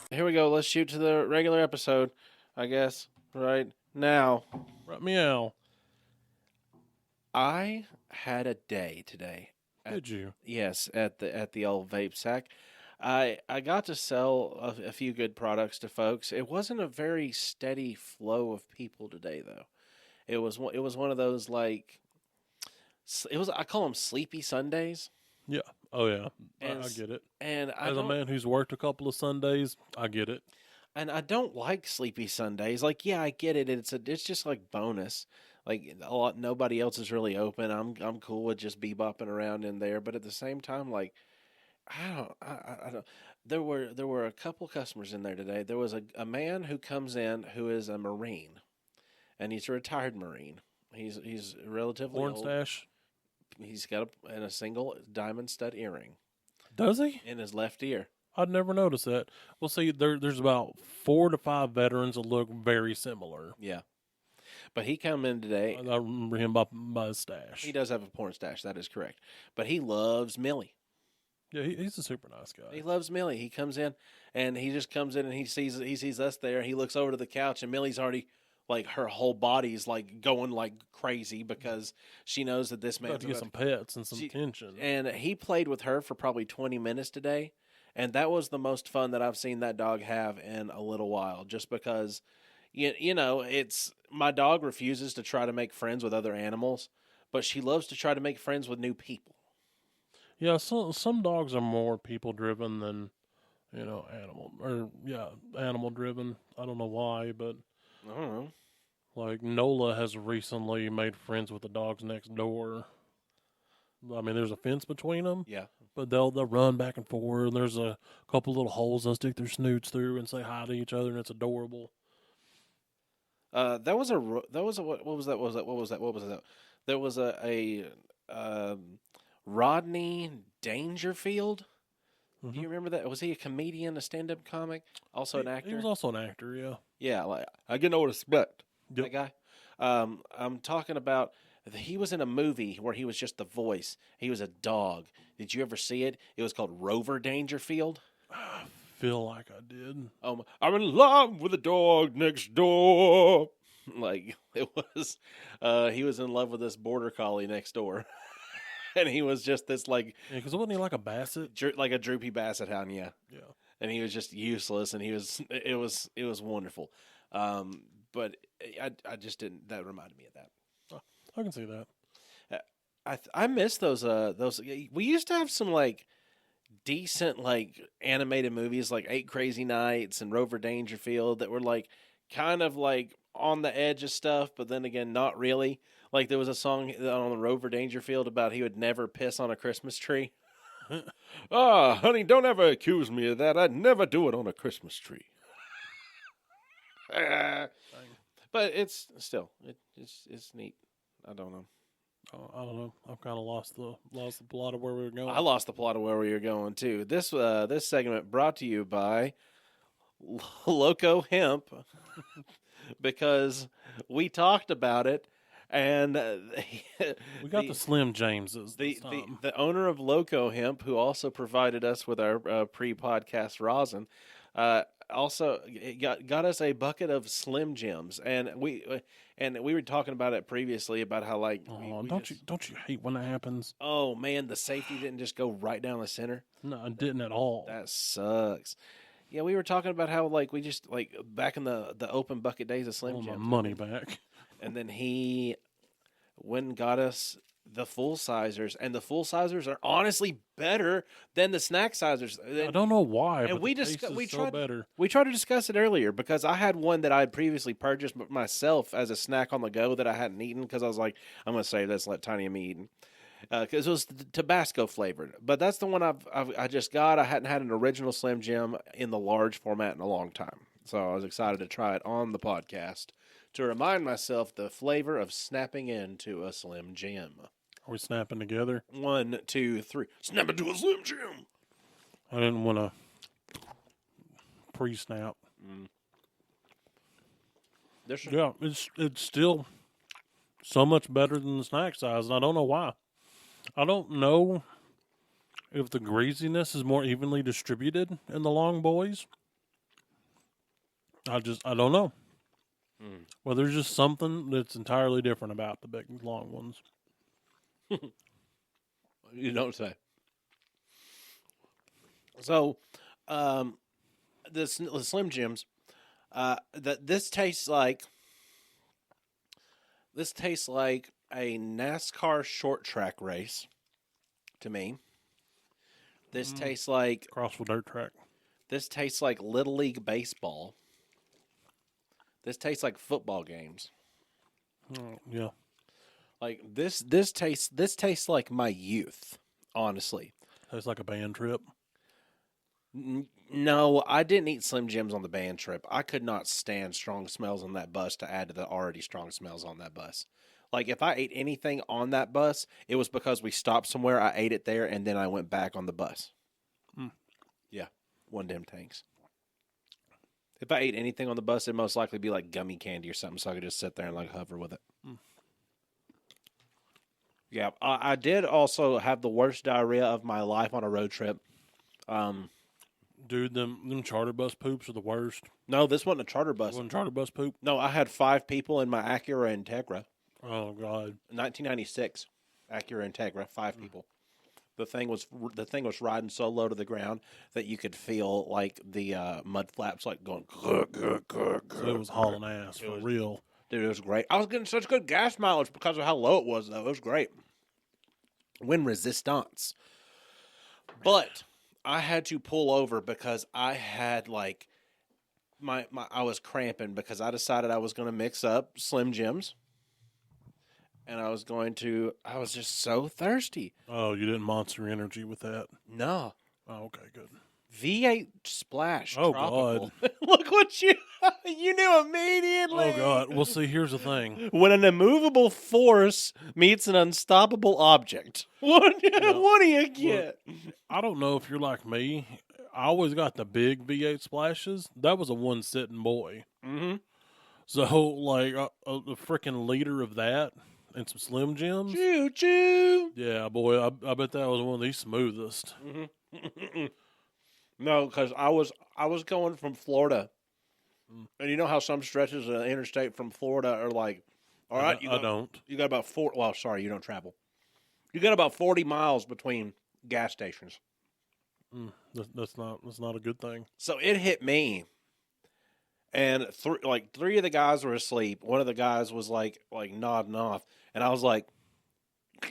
Here we go. Let's shoot to the regular episode, I guess. Right now, Right, meow. I had a day today. At, Did you? yes, at the old vape sack. I got to sell a few good products to folks. It wasn't a very steady flow of people today, though. It was one of those like it was I call them sleepy Sundays, Yeah. Oh, yeah. and I get it. and I As a don't man who's worked a couple of Sundays, I get it. and I don't like sleepy Sundays. Like, yeah, I get it. It's just like bonus. Like a lot, nobody else is really open. I'm cool with just bebopping around in there, but at the same time, like I don't. There were a couple customers in there today. There was a man who comes in who is a Marine, and he's a retired Marine. He's relatively Porn old. stash. He's got a single diamond stud earring Does he? in his left ear. I'd never noticed that. Well, see, there's about 4 to 5 veterans that look very similar. Yeah, but he come in today. I remember him by his stash. He does have a porn stash. That is correct. But he loves Millie. Yeah, he's a super nice guy. He loves Millie. He comes in and he just comes in and he sees us there. He looks over to the couch and Millie's already like her whole body's like going like crazy because she knows that this About man's to get some pets and some attention. And he played with her for probably 20 minutes today, and that was the most fun that I've seen that dog have in a little while. Just because, it's my dog refuses to try to make friends with other animals, but she loves to try to make friends with new people. Yeah, some dogs are more people driven than animal driven. I don't know why, but I don't know. like Nola has recently made friends with the dogs next door. I mean, there's a fence between them, Yeah. but they'll run back and forth. And there's a couple little holes they'll stick their snoots through and say hi to each other, and it's adorable. That was a what was that? There was Rodney Dangerfield. Mm-hmm. Do you remember that? Was he a comedian, a stand-up comic, also an actor? He was also an actor, yeah. Yeah, like I get no respect. Yep. That guy. I'm talking about. He was in a movie where he was just the voice. He was a dog. Did you ever see it? It was called Rover Dangerfield. I feel like I did. I'm in love with the dog next door. Like it was, he was in love with this border collie next door, and he was just this like, Yeah, because wasn't he like a basset? like a droopy basset hound, yeah. Yeah. And he was just useless, and it was wonderful. But I just didn't. That reminded me of that. I can see that. I miss those. We used to have some like decent like animated movies like Eight Crazy Nights and Rover Dangerfield that were like kind of like on the edge of stuff, but then again, not really. Like there was a song on Rover Dangerfield about he would never piss on a Christmas tree. Honey, don't ever accuse me of that. I'd never do it on a Christmas tree. But it's still it's neat. I don't know. I don't know. I've kind of lost the plot of where we were going. I lost the plot of where we were going too. This segment brought to you by Loco Hemp because we talked about it, and we got the Slim Jameses. The owner of Loco Hemp, who also provided us with our pre-podcast rosin, also got us a bucket of Slim Jims, and we were talking about it previously about how like don't you hate when that happens? Oh man, the safety didn't just go right down the center. No, it didn't at all. That sucks. Yeah, we were talking about how like we just like back in the open bucket days of Slim Jims. My money back. And then he went and got us the full sizers, and the full sizers are honestly better than the snack sizers. I don't know why, and but we tried better. We tried to discuss it earlier because I had one that I had previously purchased myself as a snack on the go that I hadn't eaten because I was like, I'm going to save this and let Tiny and me eat it. Because it was Tabasco flavored, but that's the one I just got. I hadn't had an original Slim Jim in the large format in a long time, so I was excited to try it on the podcast to remind myself the flavor of snapping into a Slim Jim. Are we snapping together? 1, 2, 3. Snap into a Slim Jim. I didn't want to pre-snap. Yeah, it's still so much better than the snack size, and I don't know why. I don't know if the greasiness is more evenly distributed in the long boys, I don't know. Mm. Well, there's just something that's entirely different about the big long ones. You don't say. So, um, the Slim Jims, that this tastes like a NASCAR short track race to me. This tastes like Crossville Dirt Track. this tastes like Little League baseball. This tastes like football games. Yeah. Like this tastes like my youth, honestly. Tastes like a band trip. No, I didn't eat Slim Jims on the band trip. I could not stand strong smells on that bus to add to the already strong smells on that bus. Like if I ate anything on that bus, it was because we stopped somewhere, I ate it there, and then I went back on the bus. Yeah, one damn tanks. If I ate anything on the bus, it'd most likely be like gummy candy or something, so I could just sit there and like hover with it. Yeah, I did also have the worst diarrhea of my life on a road trip. Dude, them charter bus poops are the worst. No, this wasn't a charter bus. Wasn't charter bus poop? No, I had 5 people in my Acura Integra. Oh God. 1996 Acura Integra, 5 people. The thing was riding so low to the ground that you could feel like the mud flaps like going. So it was hauling ass for real. Dude, it was great. I was getting such good gas mileage because of how low it was, though. It was great. Wind resistance. But I had to pull over because I had like I was cramping because I decided I was going to mix up Slim Jims. And I was just so thirsty. Oh, you didn't Monster Energy with that? No. Oh, okay, good. V8 Splash. Oh, Tropical. God. Look what you knew immediately. Oh, God. Well, see, here's the thing. When an immovable force meets an unstoppable object, what do you get? Look, I don't know if you're like me. I always got the big V8 Splashes. That was a one-sitting boy. Mm-hmm. So, like, a freaking liter of that and some Slim Jims. Choo choo. Yeah, boy, I bet that was one of the smoothest. Mm-hmm. No, because I was going from Florida, and you know how some stretches of the interstate from Florida are like, all right, I don't. You got about 4. Well, sorry, you don't travel. You got about 40 miles between gas stations. That's not a good thing. So it hit me. And 3 of the guys were asleep. One of the guys was like nodding off, and I was like,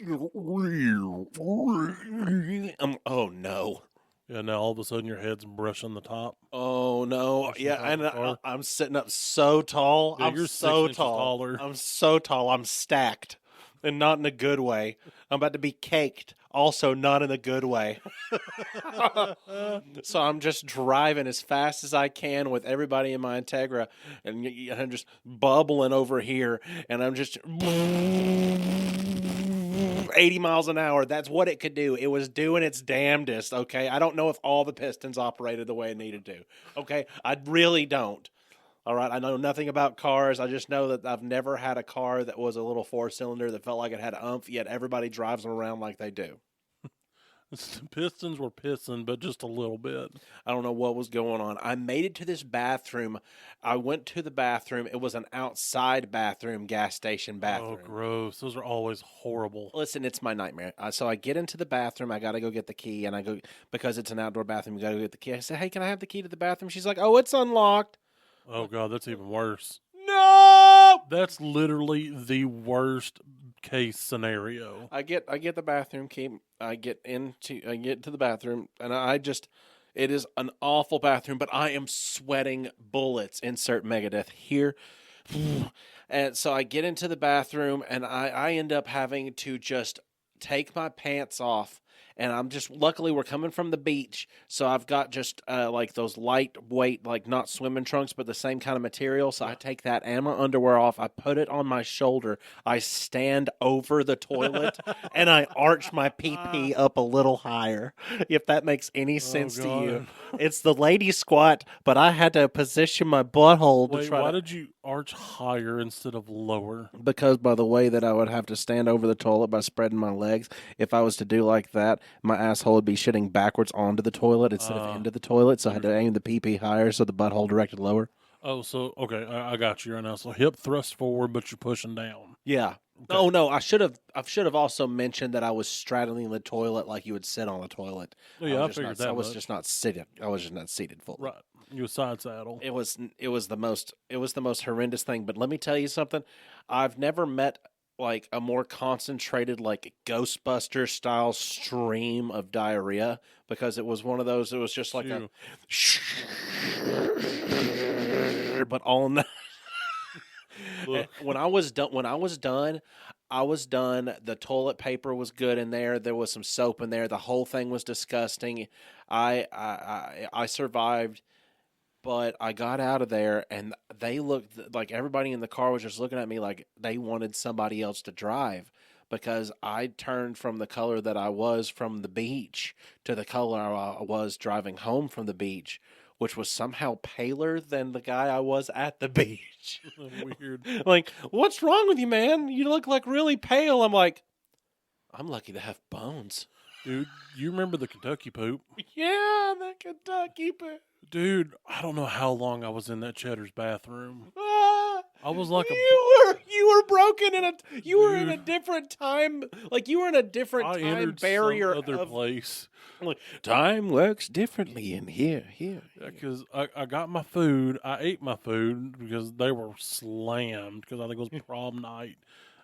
"Oh no!" Yeah, now all of a sudden your head's brushing the top. Oh no! Yeah, and I'm sitting up so tall. Yeah, I'm so tall. I'm so tall. I'm stacked, and not in a good way. I'm about to be caked. Also, not in a good way. So I'm just driving as fast as I can with everybody in my Integra, and I'm just bubbling over here, and I'm just 80 miles an hour. That's what it could do. It was doing its damnedest, okay? I don't know if all the pistons operated the way it needed to, okay? I really don't. All right, I know nothing about cars. I just know that I've never had a car that was a little 4-cylinder that felt like it had oomph, yet everybody drives them around like they do. The pistons were pissing, but just a little bit. I don't know what was going on. I made it to this bathroom. I went to the bathroom. It was an outside bathroom, gas station bathroom. Oh, gross. Those are always horrible. Listen, it's my nightmare. So I get into the bathroom. I got to go get the key, and I go, because it's an outdoor bathroom, you got to go get the key. I said, hey, can I have the key to the bathroom? She's like, oh, it's unlocked. Oh, God, that's even worse. No! That's literally the worst case scenario. I get the bathroom key. I get to the bathroom, and it is an awful bathroom, but I am sweating bullets. Insert Megadeth here. And so I get into the bathroom, and I end up having to just take my pants off. And I'm just, luckily we're coming from the beach, so I've got just like those lightweight, like not swimming trunks, but the same kind of material. So I take that and my underwear off, I put it on my shoulder, I stand over the toilet, and I arch my pee-pee up a little higher, if that makes any sense to you. It's the lady squat, but I had to position my butthole to try why did you arch higher instead of lower? Because by the way that I would have to stand over the toilet by spreading my legs, if I was to do like that, my asshole would be shitting backwards onto the toilet instead of into the toilet, so I had to aim the pee-pee higher so the butthole directed lower. Oh, so okay, I got you right now. So hip thrust forward, but you're pushing down. Yeah. Okay. Oh no, I should have also mentioned that I was straddling the toilet like you would sit on the toilet. Oh, yeah, I was just figured not, I that was much. just not seated. I was just not seated fully. Right, you a side saddle. It was the most horrendous thing. But let me tell you something. I've never met like a more concentrated like Ghostbuster style stream of diarrhea, because it was one of those. It was just like Phew. but all night. Look, When I was done, I was done. The toilet paper was good in there. There was some soap in there. The whole thing was disgusting. I survived, but I got out of there, and they looked like everybody in the car was just looking at me like they wanted somebody else to drive, because I turned from the color that I was from the beach to the color I was driving home from the beach, which was somehow paler than the guy I was at the beach. weird. Like, what's wrong with you, man? You look like really pale. I'm like, I'm lucky to have bones. Dude, you remember the Kentucky poop? Yeah, the Kentucky poop. Dude, I don't know how long I was in that Cheddar's bathroom. I was like you were broken in a Dude. different time, like you were in a different I time entered barrier some other of, place. like, time works differently in here. Because I got my food. I ate my food because they were slammed because I think it was prom night.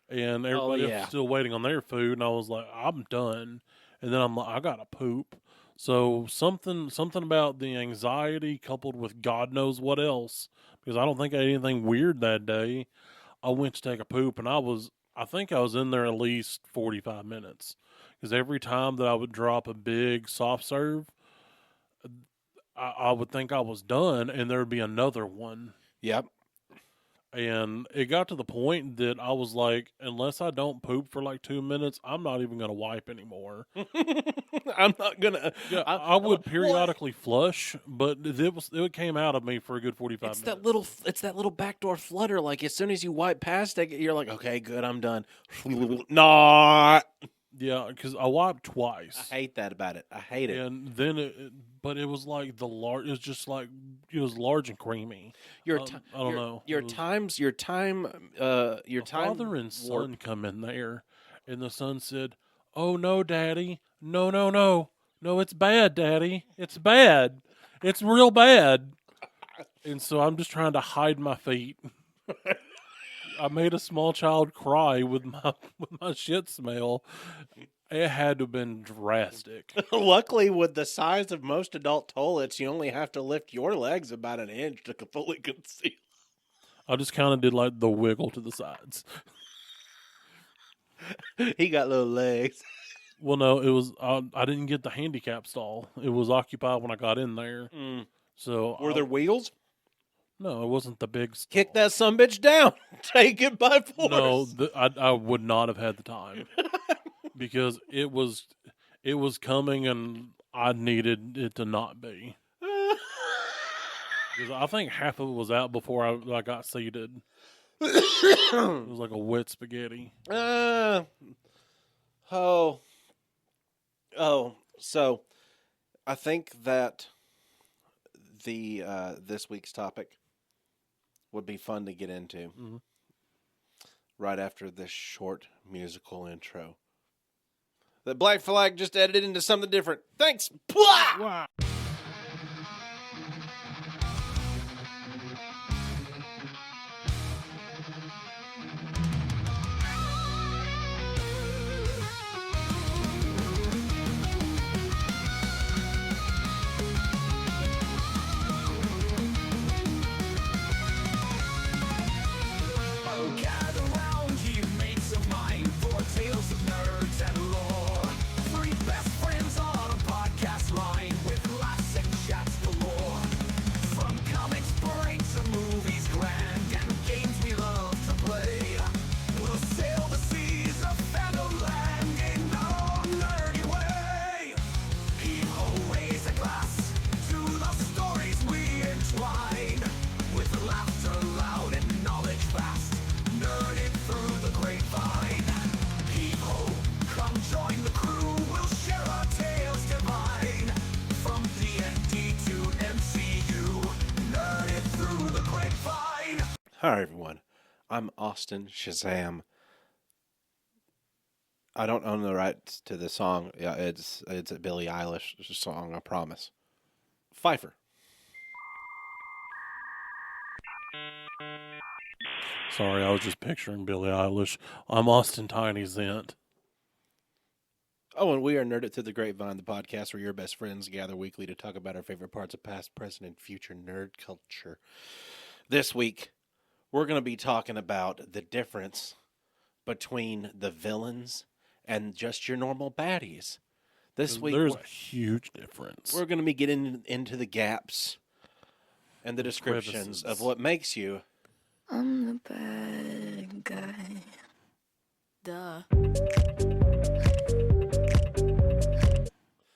And everybody else yeah. was still waiting on their food. And I was like, I'm done. And then I'm like, I got to poop. So something about the anxiety coupled with God knows what else, because I don't think I ate anything weird that day. I went to take a poop, and I think I was in there at least 45 minutes. Because every time that I would drop a big soft serve, I would think I was done, and there would be another one. Yep. And it got to the point that I was like, unless I don't poop for like 2 minutes, I'm not even going to wipe anymore. I'm not gonna. Yeah, I would periodically flush, but it came out of me for a good 45 It's minutes. it's that little backdoor flutter. Like as soon as you wipe past it, you're like, okay, good, I'm done. Not. Yeah, because I wiped twice. I hate that about it. I hate it. And then but it was like the large. It was just like it was large and creamy. Your I don't know. Your It was- time. Your a time. father and son warp. come in there, and the son said, "Oh no, Daddy, no, it's bad, Daddy, it's bad, it's real bad." And so I'm just trying to hide my feet. I made a small child cry with my shit smell. It had to have been drastic. Luckily, with the size of most adult toilets, you only have to lift your legs about an inch to fully conceal. I just kind of did like the wiggle to the sides. He got little legs. Well, no, it was I didn't get the handicap stall. It was occupied when I got in there. So Were there wheels? No, it wasn't the big stall. Kick that sumbitch down. Take it by force. No, I would not have had the time because it was coming and I needed it to not be. Because I think half of it was out before I got seated. It was like a wet spaghetti. So I think that the this week's topic would be fun to get into right after this short musical intro. The Black Flag just edited into something different. Thanks. Blah! Wow. Gather round, you mates of mine, for tales of nerds and lore. Three best friends on a podcast line with Hi, everyone. I'm Austin Shazam. I don't own the rights to the song. Yeah, it's a Billie Eilish song, I promise. Pfeiffer. Sorry, I was just picturing Billie Eilish. I'm Austin Tiny Zent. Oh, and we are Nerd It to the Grapevine, the podcast where your best friends gather weekly to talk about our favorite parts of past, present, and future nerd culture. This week, we're going to be talking about the difference between the villains and just your normal baddies. This week, There's a huge difference. we're going to be getting into the gaps and the descriptions of what makes you. I'm the bad guy. Duh.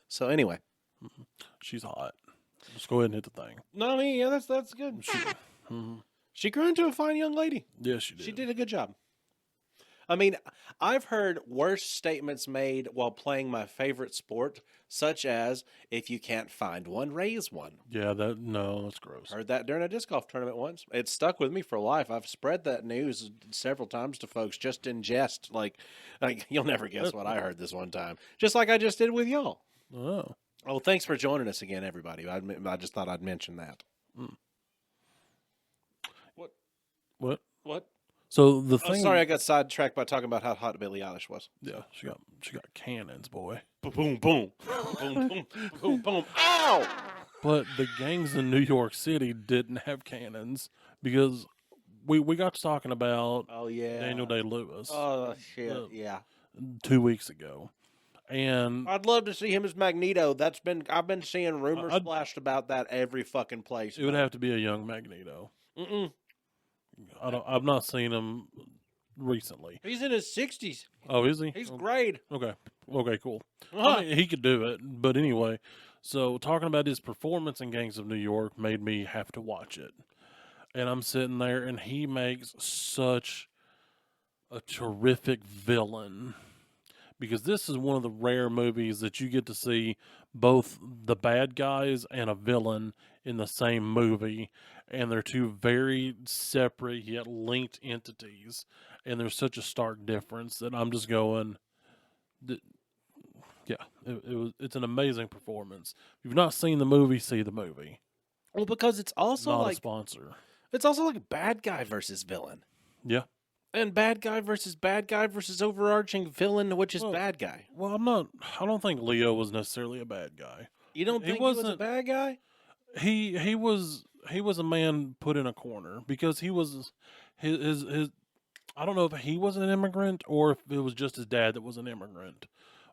So anyway, She's hot. Just go ahead and hit the thing. no, I mean, yeah, that's good. She grew into a fine young lady. Yes, she did. She did a good job. I mean, I've heard worse statements made while playing my favorite sport, such as, if you can't find one, raise one. Yeah, that's gross. Heard that during a disc golf tournament once. It stuck with me for life. I've spread that news several times to folks just in jest. Like you'll never guess what I heard this one time. Just like I just did with y'all. Oh. Oh, thanks for joining us again, everybody. I just thought I'd mention that. What? What? So the Oh, thing. sorry, I got sidetracked by talking about how hot Billie Eilish was. Yeah, she got cannons, boy. Boom, boom, boom, boom, boom, boom, boom. Ow! But the gangs in New York City didn't have cannons because we got to talking about Oh yeah, Daniel Day-Lewis Oh shit, The- yeah. 2 weeks ago, and I'd love to see him as Magneto. I've been seeing rumors I'd- splashed about that every fucking place. it would have to be a young Magneto. Mm-mm. I've not seen him recently. He's in his 60s. Oh, is he? He's great. Okay, cool. Uh-huh. I mean, he could do it, but anyway. So talking about his performance in Gangs of New York made me have to watch it, and I'm sitting there, and he makes such a terrific villain because this is one of the rare movies that you get to see both the bad guys and a villain in the same movie, and they're two very separate yet linked entities, and there's such a stark difference that I'm just going, yeah, it's an amazing performance. If you've not seen the movie, see the movie. Well, because it's also Not a like sponsor. it's also like bad guy versus villain, Yeah. and bad guy versus overarching villain, which is Well, bad guy. Well, I don't think Leo was necessarily a bad guy. You don't he think he was a wasn't- bad guy? He was a man put in a corner because he was his I don't know if he was an immigrant or if it was just his dad that was an immigrant,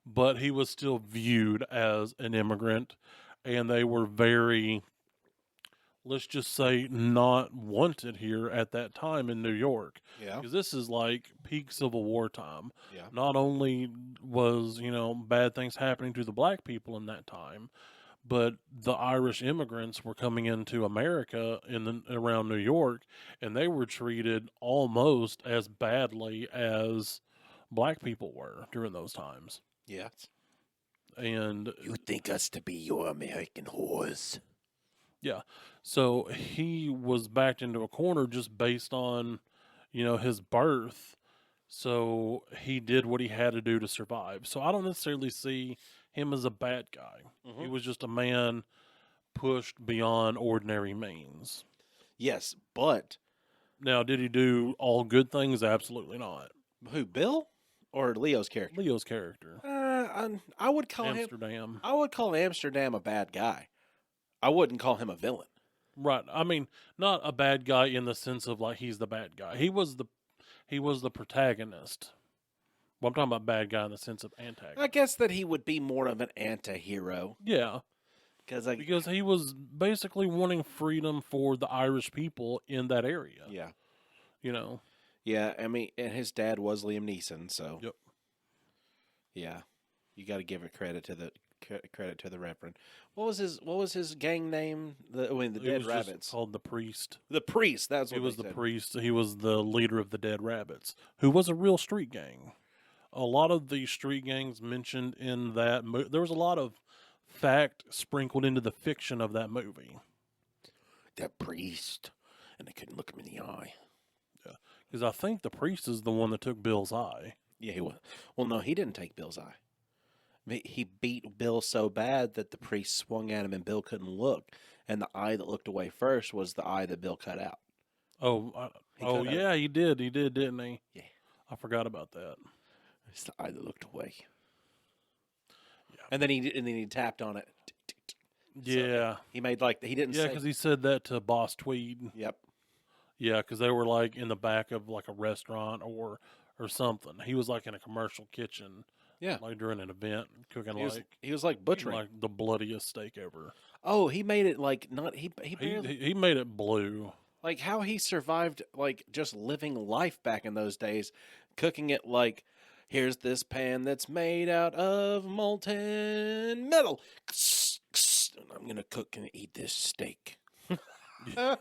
but he was still viewed as an immigrant, and they were very, let's just say, not wanted here at that time in New York. Yeah. Because this is like peak Civil War time. Yeah. Not only was, bad things happening to the black people in that time, but the Irish immigrants were coming into America around New York, and they were treated almost as badly as black people were during those times. Yeah. And You think us to be your American whores? yeah, so he was backed into a corner just based on, his birth. So he did what he had to do to survive. So I don't necessarily see him as a bad guy. He was just a man pushed beyond ordinary means. Yes, but Now, did he do all good things? Absolutely not. who? Bill or Leo's character? Leo's character, I would call him. Amsterdam. I would call Amsterdam a bad guy. I wouldn't call him a villain. Right. I mean, not a bad guy in the sense of like he's the bad guy. He was the protagonist. Well, I'm talking about bad guy in the sense of antagonist. I guess that he would be more of an anti-hero Yeah, because he was basically wanting freedom for the Irish people in that area. yeah, Yeah. I mean, and his dad was Liam Neeson, so Yep. yeah, you got to give it credit to the Reverend. What was his gang name? The It Dead was just Rabbits. called the Priest. The Priest. That's what He was they the said. priest. He was the leader of the Dead Rabbits, who was a real street gang. A lot of the street gangs mentioned in that there was a lot of fact sprinkled into the fiction of that movie. That priest, and I couldn't look him in the eye. Because I think the priest is the one that took Bill's eye. Yeah, he was. Well, no, he didn't take Bill's eye. He beat Bill so bad that the priest swung at him and Bill couldn't look. And the eye that looked away first was the eye that Bill cut out. He cut out. Yeah, he did. He did, didn't he? Yeah. I forgot about that. It's the eye that looked away. Yeah. And then he tapped on it. Yeah. So he made like he didn't. Yeah, say. because he said that to Boss Tweed. Yep. Yeah, because they were like in the back of like a restaurant or something. He was like in a commercial kitchen. Yeah. Like during an event, cooking He was like butchering. like the bloodiest steak ever. Oh, he made it like not he barely, He made it blue. like how he survived like just living life back in those days, cooking it like here's this pan that's made out of molten metal. And I'm gonna cook and eat this steak. Yeah.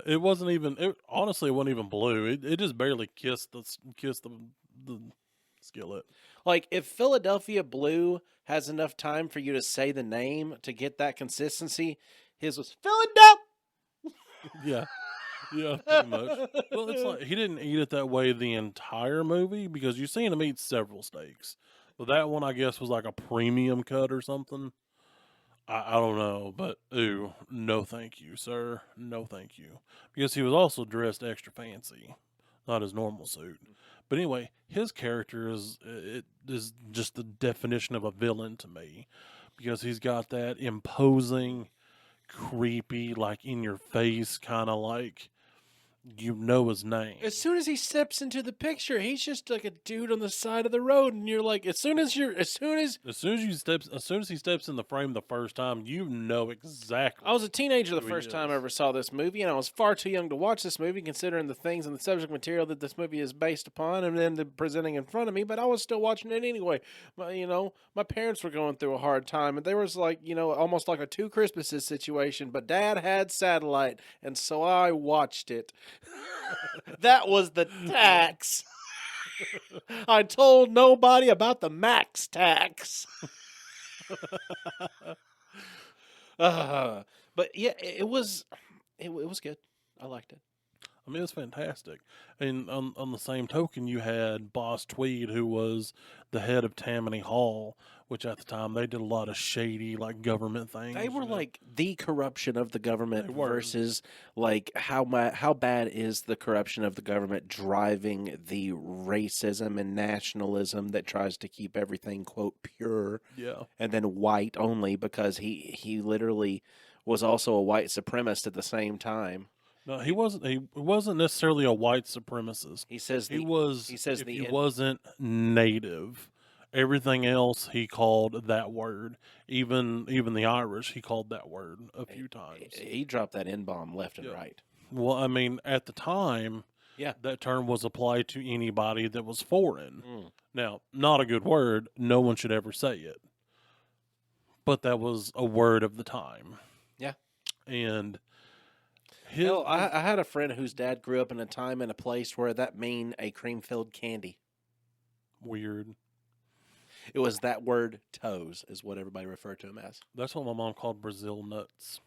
It wasn't even. Honestly, it wasn't even blue. It just barely kissed the skillet. Like if Philadelphia Blue has enough time for you to say the name to get that consistency, his was Philadelphia. Yeah, pretty much. Well, it's like he didn't eat it that way the entire movie because you've seen him eat several steaks. But that one, I guess, was like a premium cut or something. I don't know, but ooh, no thank you, sir. No thank you. Because he was also dressed extra fancy, not his normal suit. But anyway, his character is just the definition of a villain to me. Because he's got that imposing, creepy, like in your face, kind of like you know his name. As soon as he steps into the picture, he's just like a dude on the side of the road, and you're like, as soon as he steps in the frame the first time, you know exactly. I was a teenager the Who he first time is. I ever saw this movie, and I was far too young to watch this movie, considering the things and the subject material that this movie is based upon, and then the presenting in front of me. But I was still watching it anyway. My parents were going through a hard time, and there was like, almost like a two Christmases situation. But Dad had satellite, and so I watched it. That was the tax. I told nobody about the max tax. But yeah, it was good. I liked it. I mean, it's fantastic. And on the same token, you had Boss Tweed, who was the head of Tammany Hall, which at the time they did a lot of shady, like government things. They were you know? like the corruption of the government They were. versus like how bad is the corruption of the government driving the racism and nationalism that tries to keep everything quote pure Yeah. and then white only because he literally was also a white supremacist at the same time. No, he wasn't. He wasn't necessarily a white supremacist. He says He was. He says if the he in- wasn't native. Everything else he called that word. Even the Irish he called that word a few times. He dropped that N-bomb left and Yeah. right. Well, I mean, at the time, Yeah. that term was applied to anybody that was foreign. Mm. Now, not a good word. No one should ever say it. But that was a word of the time. Yeah. And Hell, I had a friend whose dad grew up in a time and a place where that mean a cream-filled candy. weird. It was that word toes is what everybody referred to him as. That's what my mom called Brazil nuts.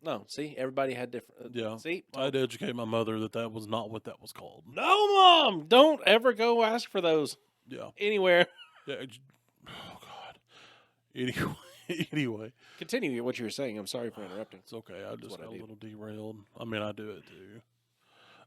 No, see, everybody had different. Yeah. See, I had to educate my mother that was not what that was called. no, Mom, don't ever go ask for those Yeah. anywhere. Yeah. Oh God. Anyway, Continue what you were saying. I'm sorry for interrupting. it's okay. I just what I got a do. little derailed. I mean, I do it too.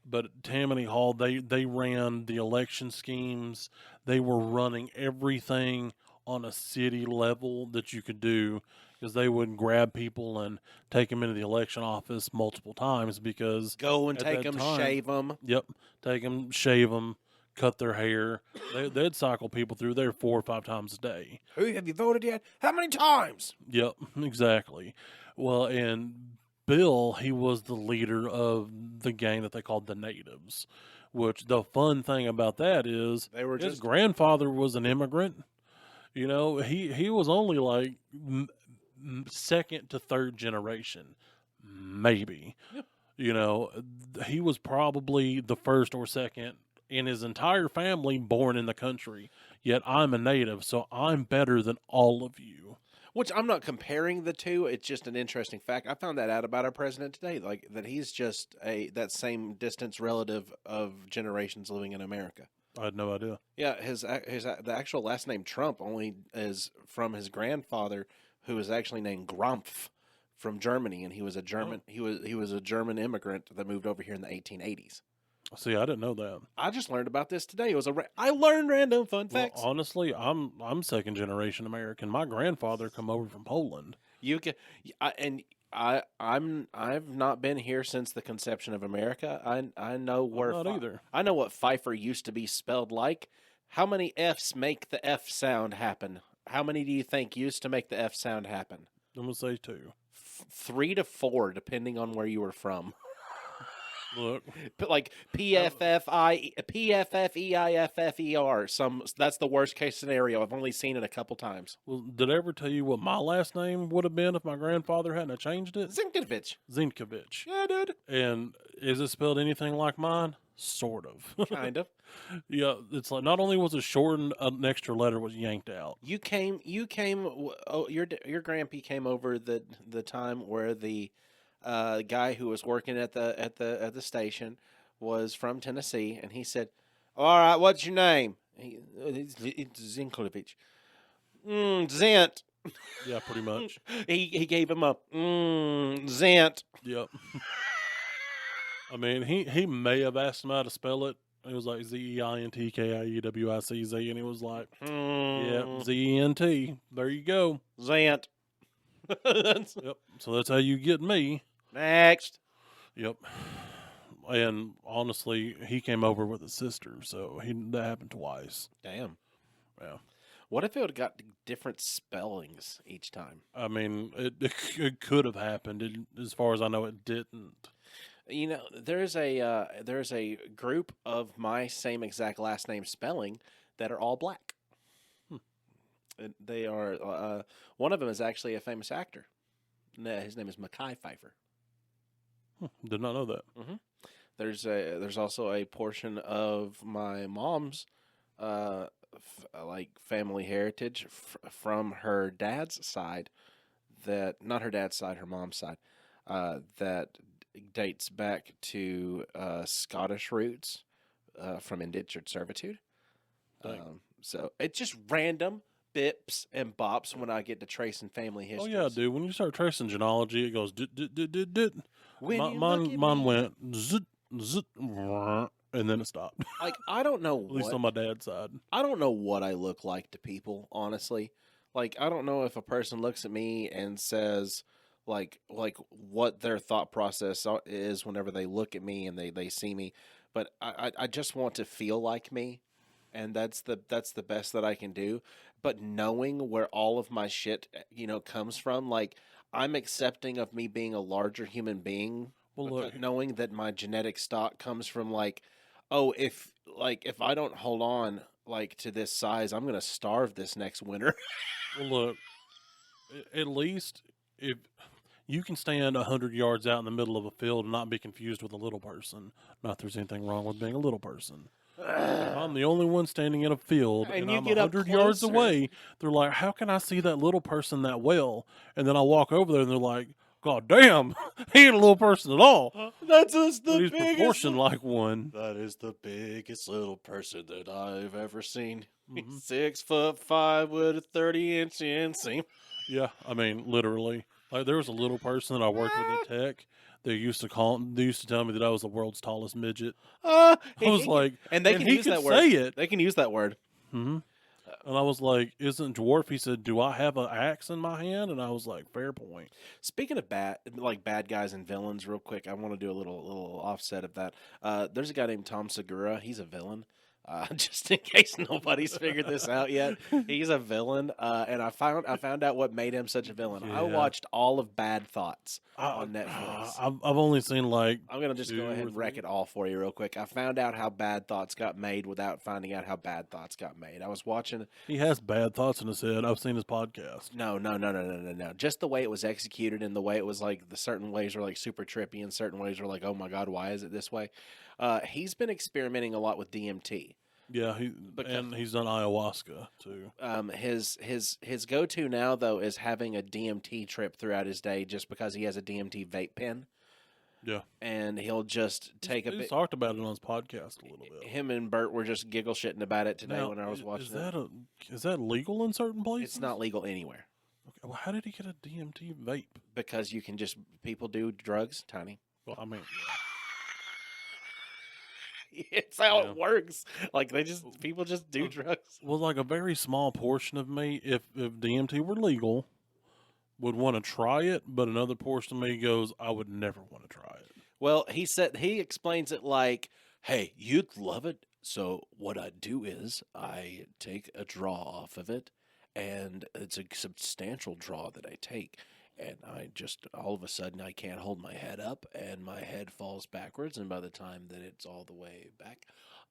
But Tammany Hall, they ran the election schemes. They were running everything on a city level that you could do because they would grab people and take them into the election office multiple times because Go and At take that them, time- shave them. Yep. Take them, shave them, cut their hair. They'd cycle people through there 4 or 5 times a day. Who have you voted yet? How many times? Yep, exactly. Well, and Bill, he was the leader of the gang that they called the Natives, which the fun thing about that is They were his just grandfather was an immigrant. You know, he was only like second to third generation, maybe. Yep. You know, he was probably the first or second in his entire family born in the country. Yet I'm a native, so I'm better than all of you. Which I'm not comparing the two. It's just an interesting fact. I found that out about our president today, like that he's just that same distance relative of generations living in America. I had no idea. Yeah, the actual last name Trump only is from his grandfather, who was actually named Grumpf from Germany, and he was a German. He was a German immigrant that moved over here in the 1880s. See, I didn't know that. I just learned about this today. It was I learned random fun Well, facts. honestly, I'm second generation American. My grandfather come over from Poland. You can, I've not been here since the conception of America. I know where not either. I know what Pfeiffer used to be spelled like. How many F's make the F sound happen? How many do you think used to make the F sound happen? I'm gonna say 2. 3 to 4, depending on where you were from. Look, But like PFFEIFFER. That's the worst case scenario. I've only seen it a couple times. well, did I ever tell you what my last name would have been if my grandfather hadn't changed it? Zinkovich. Zinkovich. Yeah, dude. And is it spelled anything like mine? Sort of. Kind of. Yeah, it's like not only was it shortened, an extra letter was yanked out. You came. Oh, your grampy came over the time where the guy who was working at the station was from Tennessee, and he said, "All right, what's your name?" It's Zinkovich. Zint. Yeah, pretty much. He gave him a Zint. Yep. I mean, he may have asked him how to spell it. It was like ZEINTKIEWICZ, and he was like, "Yeah, ZENT. There you go." Zint. Yep. So that's how you get me. Next. Yep. And honestly, he came over with his sister, so that happened twice. Damn. Yeah. What if it would have got different spellings each time? I mean, it could have happened. As far as I know, it didn't. You know, there's a group of my same exact last name spelling that are all black. They are one of them is actually a famous actor. His name is Mekhi Phifer. Did not know that. There's also a portion of my mom's like family heritage from her dad's side, that not her dad's side, her mom's side, that dates back to Scottish roots from indentured servitude. So it's just random bips and bops when I get to tracing family history. Oh yeah, dude. When you start tracing genealogy, it goes dit. Mine went zit zit, and then it stopped. Like I don't know At least on my dad's side. I don't know what I look like to people, honestly. Like I don't know if a person looks at me and says like what their thought process is whenever they look at me and they see me, but I just want to feel like me, and that's the best that I can do. But knowing where all of my shit comes from, like I'm accepting of me being a larger human being. Well, look, knowing that my genetic stock comes from like, oh, if I don't hold on like to this size, I'm gonna starve this next winter. well, look. At least if you can stand 100 yards out in the middle of a field and not be confused with a little person. Not there's anything wrong with being a little person. If I'm the only one standing in a field and you I'm get up 100 yards closer. away, they're like, how can I see that little person that well? And then I walk over there and they're like, God damn, he ain't a little person at all. That's just But he's proportioned like one. That is the biggest little person that I've ever seen. Mhm. He's 6'5" with a 30-inch inseam. Yeah, I mean, literally. Like there was a little person that I worked with at Tech. They used to tell me that I was the world's tallest midget. I was like, and they and can he use could that word. say it. They can use that word. hmm And I was like, "Isn't dwarf?" He said, "Do I have an axe in my hand?" And I was like, "Fair point." Speaking of bad guys and villains, real quick, I want to do a little offset of that. There's a guy named Tom Segura. He's a villain. Just in case nobody's figured this out yet, he's a villain. And I found out what made him such a villain. I Yeah. watched all of Bad Thoughts on Netflix. I've only seen like I'm gonna just go 2 ahead or and wreck 3. it all for you real quick. I found out how Bad Thoughts got made without finding out how Bad Thoughts got made. I was watching. He has bad thoughts in his head. I've seen his podcast. No. Just the way it was executed and the way it was like the certain ways were like super trippy and certain ways were like, oh my God, why is it this way? He's been experimenting a lot with DMT. Yeah, and he's done ayahuasca too. His go to now though is having a DMT trip throughout his day, just because he has a DMT vape pen, Yeah, and he'll just take a he's bit. talked about it on his podcast a little bit. Him and Bert were just giggle shitting about it today Now, when I was watching it. Is that legal in certain places? It's not legal anywhere Okay, well, how did he get a DMT vape? because you can just people do drugs, Tiny. Well, I mean, It's how Yeah. it works. Like people just do drugs. well, like a very small portion of me, if DMT were legal, would want to try it, but another portion of me goes, I would never want to try it. Well, he explains it like, "Hey, you'd love it. So what I do is I take a draw off of it, and it's a substantial draw that I take, and I just all of a sudden I can't hold my head up, and my head falls backwards, and by the time that it's all the way back,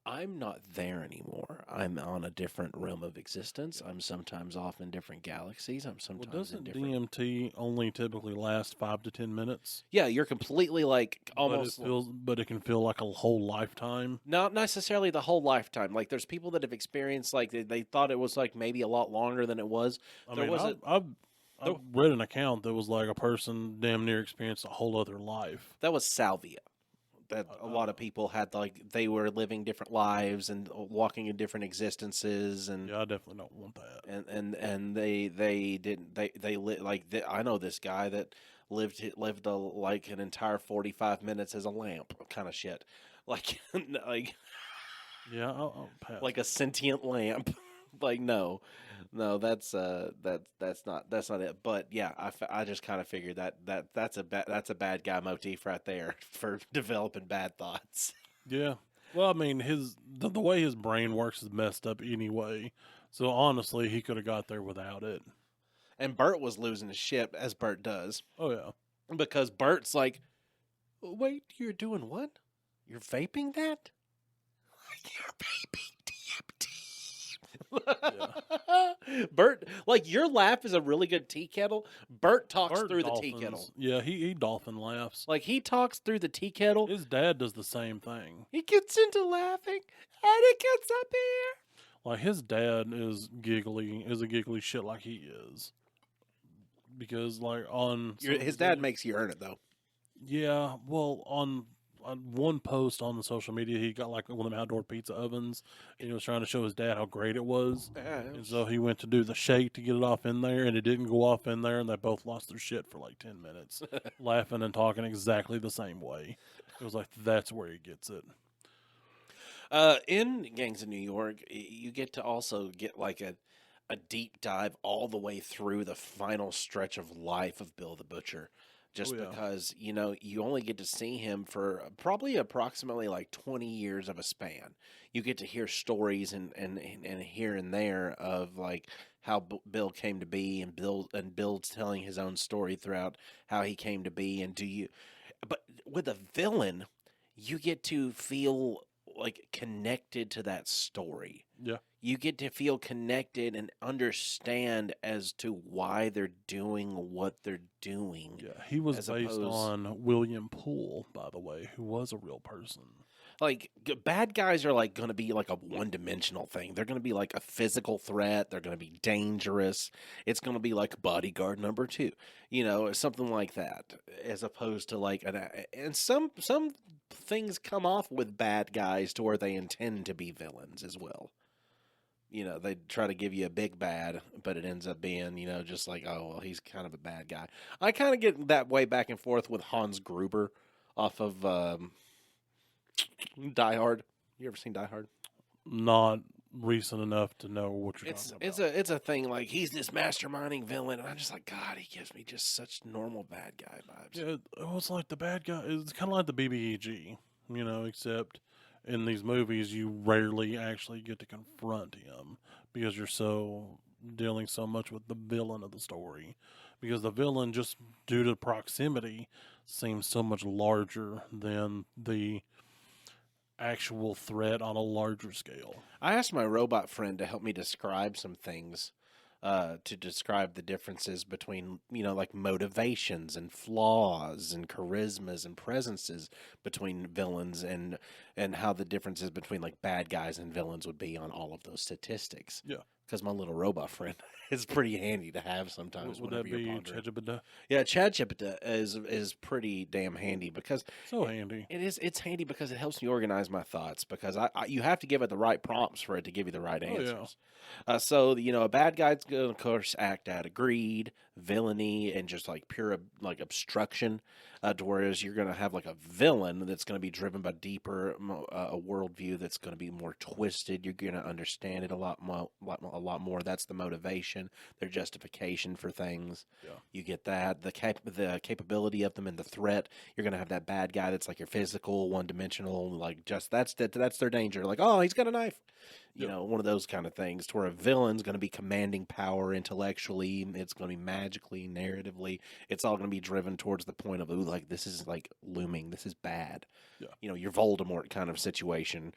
I'm not there anymore. I'm on a different realm of existence. I'm sometimes off in different galaxies. I'm Well, sometimes in doesn't different. DMT only typically last 5 to 10 minutes? Yeah, you're completely like almost. But it can feel like a whole lifetime. Not necessarily the whole lifetime. Like there's people that have experienced like they thought it was like maybe a lot longer than it was. I There mean, was I've read an account that was like a person damn near experienced a whole other life. That was salvia. That a lot of people had like they were living different lives and walking in different existences and Yeah, I definitely don't want that. and they didn't they like I know this guy that lived like an entire 45 minutes as a lamp kind of shit. Like like Yeah, I'll pass. like a sentient lamp. Like no, that's that's not it. But yeah, I just kind of figured that's a bad guy motif right there for developing bad thoughts. Yeah. Well, I mean, the way his brain works is messed up anyway. So honestly, he could have got there without it. And Bert was losing his shit as Bert does Oh yeah. because Bert's like, "Wait, you're doing what? You're vaping that? You're vaping DMT." Bert, like your laugh is a really good tea kettle. Bert talks Bert through the tea dolphins. kettle. Yeah, he dolphin laughs. Like he talks through the tea kettle. His dad does the same thing. He gets into laughing, and he gets up here. Like his dad is a giggly shit like he is. Because like on His dad makes you earn it though. Yeah, well, on one post on the social media, he got like one of them outdoor pizza ovens, and he was trying to show his dad how great it was. And so he went to do the shake to get it off in there, and it didn't go off in there, and they both lost their shit for like 10 minutes, laughing and talking exactly the same way. It was like, that's where he gets it. In Gangs of New York, you get to also get like a deep dive all the way through the final stretch of life of Bill the Butcher. Just Oh, yeah. because, you only get to see him for probably approximately like 20 years of a span. You get to hear stories and here and there of like how Bill came to be and Bill's telling his own story throughout how he came to be. But with a villain, you get to feel like connected to that story. Yeah. You get to feel connected and understand as to why they're doing what they're doing. Yeah, he was As based opposed- on William Poole, by the way, who was a real person. Like bad guys are like going to be like a one-dimensional thing. They're going to be like a physical threat. They're going to be dangerous. It's going to be like Bodyguard number 2, something like that. As opposed to like and some things come off with bad guys to where they intend to be villains as well. They try to give you a big bad, but it ends up being, just like, oh, well, he's kind of a bad guy. I kind of get that way back and forth with Hans Gruber off of Die Hard. You ever seen Die Hard? Not recent enough to know what you're talking about. It's a thing like he's this masterminding villain, and I'm just like, God, he gives me just such normal bad guy vibes. Yeah, it was like the bad guy. It's kind of like the BBEG, except in these movies you rarely actually get to confront him because you're so dealing so much with the villain of the story. Because the villain, just due to proximity, seems so much larger than the actual threat on a larger scale. I asked my robot friend to help me describe some things to describe the differences between, like motivations and flaws and charismas and presences between villains, and how the differences between like bad guys and villains would be on all of those statistics. Yeah. Because my little robot friend is pretty handy to have sometimes Would whenever that you're be pondering. Chajabada? Yeah, ChatGPT is pretty damn handy because So handy. it's handy because it helps me organize my thoughts, because you have to give it the right prompts for it to give you the right Oh, yeah. answers. So a bad guy's going to, of course, act out of greed, villainy, and just like pure like obstruction. Whereas you're going to have like a villain that's going to be driven by deeper a worldview that's going to be more twisted. You're going to understand it a lot more. That's the motivation, their justification for things. Yeah. You get that the capability of them and the threat. You're going to have that bad guy that's like your physical, one dimensional, like just that's their danger. Like, oh, he's got a knife. One of those kind of things, to where a villain's going to be commanding power intellectually. It's going to be magically, narratively. It's all going to be driven towards the point of, ooh, like this is like looming. This is bad. Yeah. Your Voldemort kind of situation.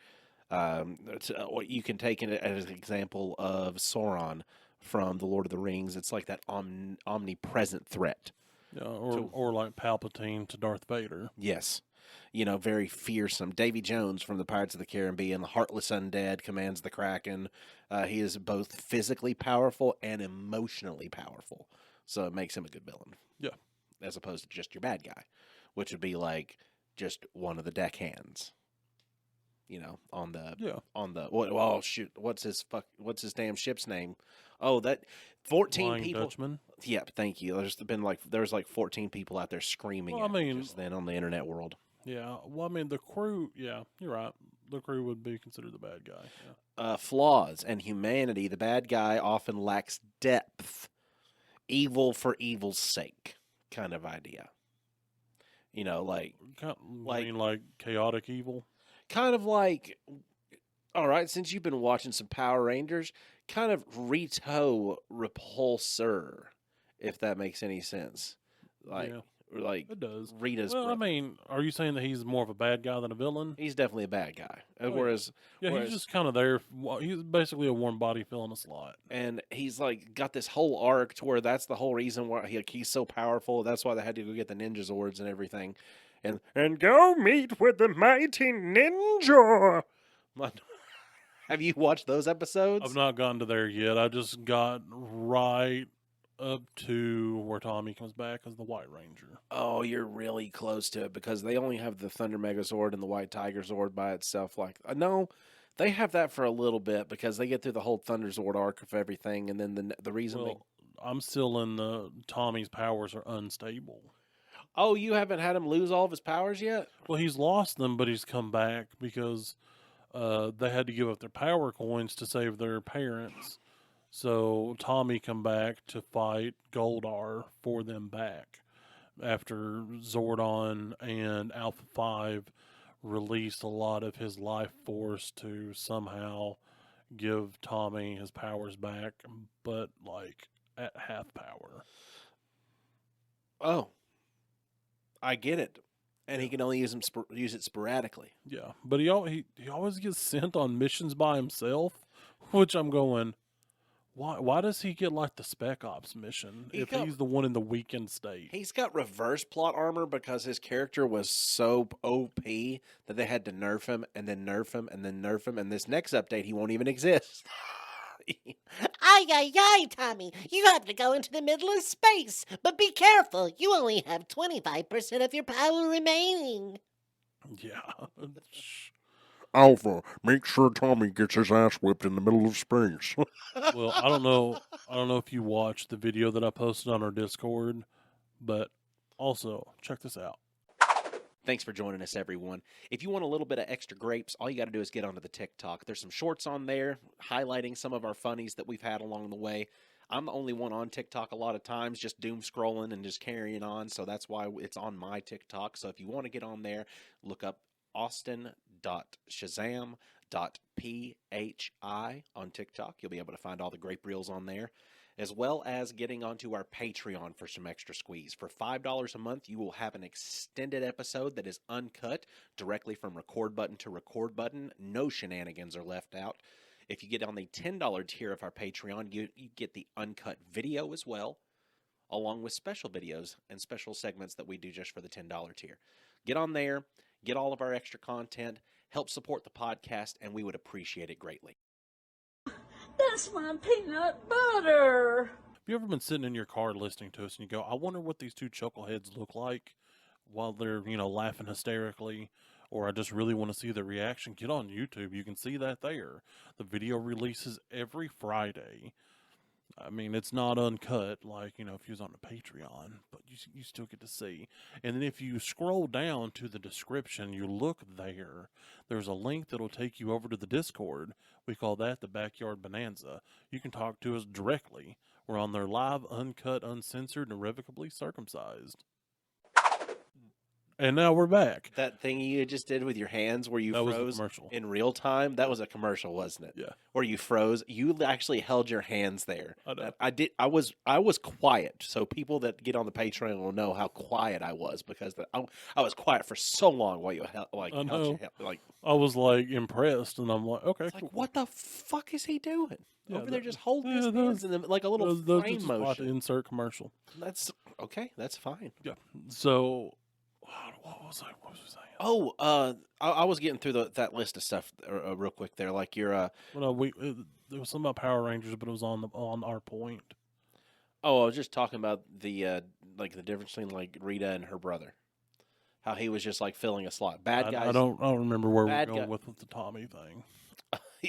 What you can take it as an example of Sauron from the Lord of the Rings. It's like that omnipresent threat. Yeah, or like Palpatine to Darth Vader. Yes. Very fearsome. Davy Jones from the Pirates of the Caribbean, the Heartless Undead, commands the Kraken. He is both physically powerful and emotionally powerful. So it makes him a good villain. Yeah. As opposed to just your bad guy, which would be like just one of the deckhands. On the what's his damn ship's name? Oh, that 14 Flying people. Dutchman. Yep, thank you. There's like 14 people out there screaming Well, at me just then on the internet world. Yeah. Well, I mean, the crew. Yeah, you're right. The crew would be considered the bad guy. Yeah. Flaws and humanity. The bad guy often lacks depth. Evil for evil's sake, kind of idea. Like Like chaotic evil. kind of like. All right, since you've been watching some Power Rangers, kind of Rito Repulsor, if that makes any sense. Yeah. Like It does. Rita's Well, I brother. mean, are you saying that he's more of a bad guy than a villain? He's definitely a bad guy. Oh, yeah. Whereas He's just kind of there. He's basically a warm body filling a slot. and he's like got this whole arc to where that's the whole reason why he's so powerful. That's why they had to go get the Ninja Zords and everything, and go meet with the mighty ninja. Have you watched those episodes? I've not gotten to there yet. I just got right up to where Tommy comes back as the White Ranger. Oh, you're really close to it, because they only have the Thunder Megazord and the White Tiger Zord by itself. Like, no, they have that for a little bit because they get through the whole Thunder Zord arc of everything, and then the reason I'm still in the Tommy's powers are unstable. Oh, you haven't had him lose all of his powers yet? Well, he's lost them, but he's come back because they had to give up their power coins to save their parents. So Tommy come back to fight Goldar for them back after Zordon and Alpha 5 released a lot of his life force to somehow give Tommy his powers back, but like at half power. Oh, I get it. And he can only use it sporadically. Yeah, but he always gets sent on missions by himself, which I'm going, why does he get like the Spec Ops mission if he's the one in the weakened state? He's got reverse plot armor because his character was so OP that they had to nerf him and then nerf him and then nerf him. And this next update, he won't even exist. Ay, ay, ay, Tommy. You have to go into the middle of space. But be careful. You only have 25% of your power remaining. Yeah. Alpha, make sure Tommy gets his ass whipped in the middle of space. Well, I don't know if you watched the video that I posted on our Discord, but also check this out. Thanks for joining us, everyone. If you want a little bit of extra grapes, all you got to do is get onto the TikTok. There's some shorts on there highlighting some of our funnies that we've had along the way. I'm the only one on TikTok a lot of times, just doom scrolling and just carrying on, so that's why it's on my TikTok. So if you want to get on there, look up austin.shazam.phi on TikTok. You'll be able to find all the grape reels on there, as well as getting onto our Patreon for some extra squeeze. For $5 a month, you will have an extended episode that is uncut, directly from record button to record button. No shenanigans are left out. If you get on the $10 tier of our Patreon, you get the uncut video as well, along with special videos and special segments that we do just for the $10 tier. Get on there, get all of our extra content, help support the podcast, and we would appreciate it greatly. That's my peanut butter. Have you ever been sitting in your car listening to us and you go, I wonder what these two chuckleheads look like while they're, laughing hysterically, or I just really want to see the reaction? Get on YouTube. You can see that there. The video releases every Friday. I mean, it's not uncut like, if you was on a Patreon, but you still get to see. And then if you scroll down to the description, you look there, there's a link that'll take you over to the Discord. We call that the Backyard Bonanza. You can talk to us directly. We're on there live, uncut, uncensored, and irrevocably circumcised. And now we're back. That thing you just did with your hands where you That was a froze commercial. in real time, that was a commercial, wasn't it? Yeah. Where you froze. You actually held your hands there. I know. I did. I was quiet, so people that get on the Patreon will know how quiet I was, because I was quiet for so long while you held, I held know. your hand, like, I was impressed, and I'm like, okay, it's cool. like, what the fuck is he doing? Yeah, Over there that- just holding his yeah, hands in like a little Those frame just spot motion. insert commercial. That's okay. That's fine. Yeah. So, what was I saying? Oh, I was getting through that list of stuff real quick there. Like your Well, no, there was something about Power Rangers, but it was on our point. Oh, I was just talking about the the difference between like Rita and her brother. How he was just like filling a slot. Bad guys. I don't remember where we're bad going guy- with the Tommy thing.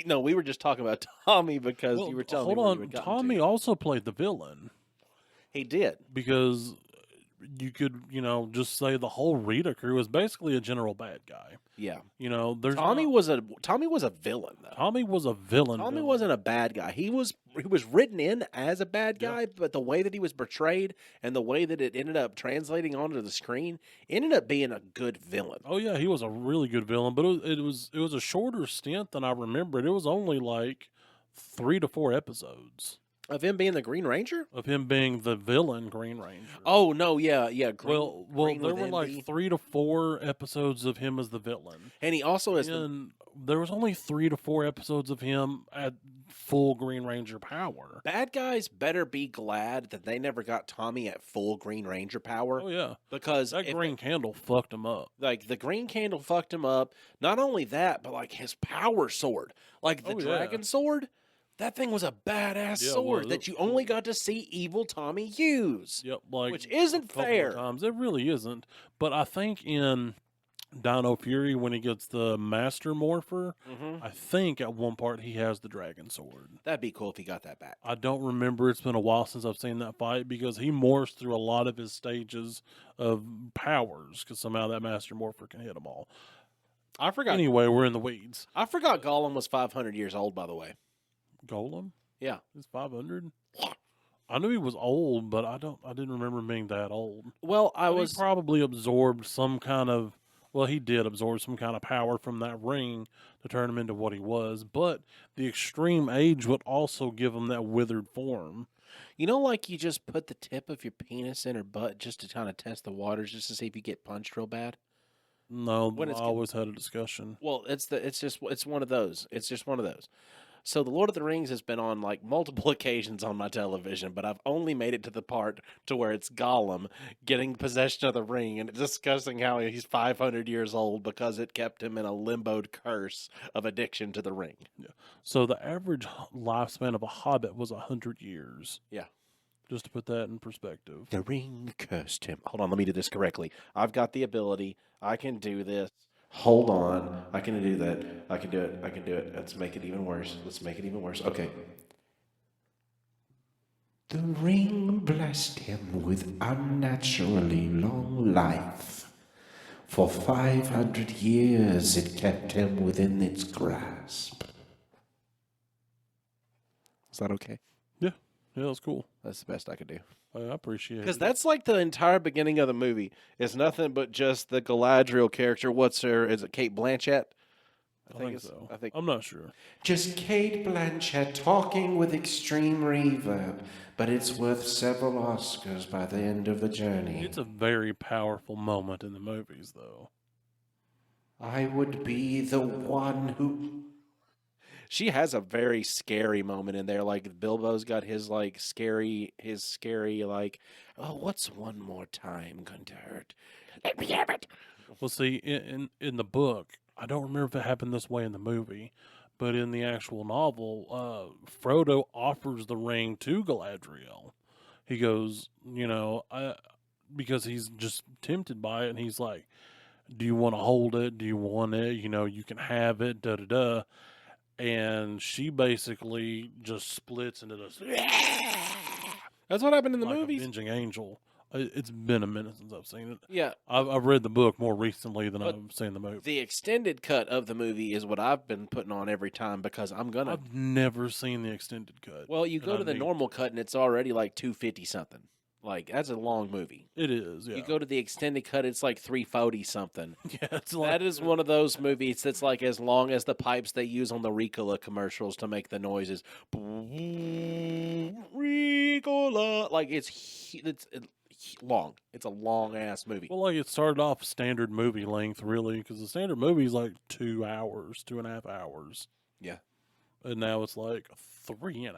No, we were just talking about Tommy because Well, you were telling hold me where on. you had gotten Tommy to. also played the villain He did. because you could, just say the whole Rita crew is basically a general bad guy. Yeah. There's Tommy not- was a villain though. Tommy was a villain. Tommy villain. wasn't a bad guy. He was written in as a bad Yeah. guy, but the way that he was portrayed and the way that it ended up translating onto the screen ended up being a good villain. Oh yeah, he was a really good villain, but it was a shorter stint than I remembered. It was only like 3 to 4 episodes Of him being the Green Ranger? of him being the villain Green Ranger. Oh no, yeah. well, Green there with were like envy. 3 to 4 episodes of him as the villain, And he also has the and there was only 3 to 4 episodes of him at full Green Ranger power. bad guys better be glad that they never got Tommy at full Green Ranger power, Oh yeah, because that if- green candle fucked him up. like the green candle fucked him up. Not only that, but like his power sword, like the Oh, yeah. dragon sword, that thing was a badass Yeah, it sword was. that you only got to see evil Tommy use. Yep, like Which isn't a couple of fair. Times. It really isn't. But I think in Dino Fury, when he gets the Master Morpher, Mm-hmm. I think at one part he has the dragon sword. That'd be cool if he got that back. I don't remember. It's been a while since I've seen that fight because he morphs through a lot of his stages of powers because somehow that Master Morpher can hit them all. I forgot. Anyway, we're in the weeds. I forgot Gollum was 500 years old. By the way, Golem? Yeah. He's 500? I knew he was old, but I didn't remember him being that old. well, I But was he probably absorbed some kind of. Well, he did absorb some kind of power from that ring to turn him into what he was, but the extreme age would also give him that withered form. like you just put the tip of your penis in her butt just to kind of test the waters, just to see if you get punched real bad. No, When I it's always had a discussion. Well, it's one of those. It's just one of those. So the Lord of the Rings has been on like multiple occasions on my television, but I've only made it to the part to where it's Gollum getting possession of the ring and discussing how he's 500 years old because it kept him in a limboed curse of addiction to the ring. So the average lifespan of a hobbit was 100 years. Yeah. Just to put that in perspective. The ring cursed him. Hold on, let me do this correctly. I've got the ability. I can do this. Hold on. I can do that. I can do it. I can do it. Let's make it even worse. Let's make it even worse. Okay. The ring blessed him with unnaturally long life. For 500 years it kept him within its grasp. Is that okay? Yeah, that's cool. That's the best I could do. I appreciate Because it. that's like the entire beginning of the movie. It's nothing but just the Galadriel character. What's her? Is it Kate Blanchett? I think it's- so. I think I'm not sure. just Kate Blanchett talking with extreme reverb, but it's worth several Oscars by the end of the journey. It's a very powerful moment in the movies, though. I would be the one who. She has a very scary moment in there. Like Bilbo's got his scary like, oh, what's one more time going to hurt? Let me have it. Well, see, in the book, I don't remember if it happened this way in the movie, but in the actual novel, Frodo offers the ring to Galadriel. He goes, because he's just tempted by it, and he's like, "Do you want to hold it? Do you want it? You can have it." Da da da. And she basically just splits into this That's what happened in the like movies. avenging angel. It's been a minute since I've seen it. Yeah, I've read the book more recently than But I've seen the movie. the extended cut of the movie is what I've been putting on every time because I'm gonna. I've never seen the extended cut. Well, you and go I to the need normal cut and it's already like 250 something. Like that's a long movie. It is, yeah. You go to the extended cut, it's like 340 something. Yeah, it's like That is one of those movies that's like as long as the pipes they use on the Ricola commercials to make the noises. Ricola, like it's long. It's a long ass movie. well, like it started off standard movie length, really, because the standard movie is like 2 hours, 2.5 hours. Yeah. And now it's like 3.5.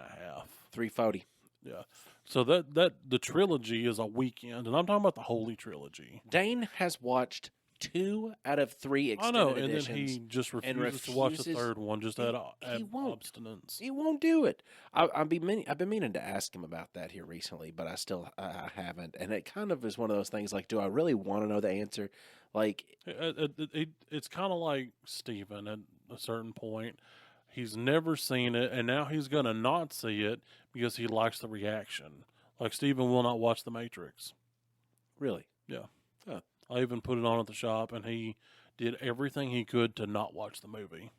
340. Yeah. So that the trilogy is a weekend, and I'm talking about the Holy Trilogy. Dane has watched 2 out of 3 I extended know, and then editions. he just and refuses to watch the refuses- third one, just out of he won't. abstinence. He won't do it. I've been meaning to ask him about that here recently, but I haven't. And it kind of is one of those things. Like, do I really want to know the answer? Like, It's kind of like Stephen at a certain point. He's never seen it, and now he's going to not see it because he likes the reaction. Like, Stephen will not watch The Matrix. really? I even put it on at the shop, and he did everything he could to not watch the movie.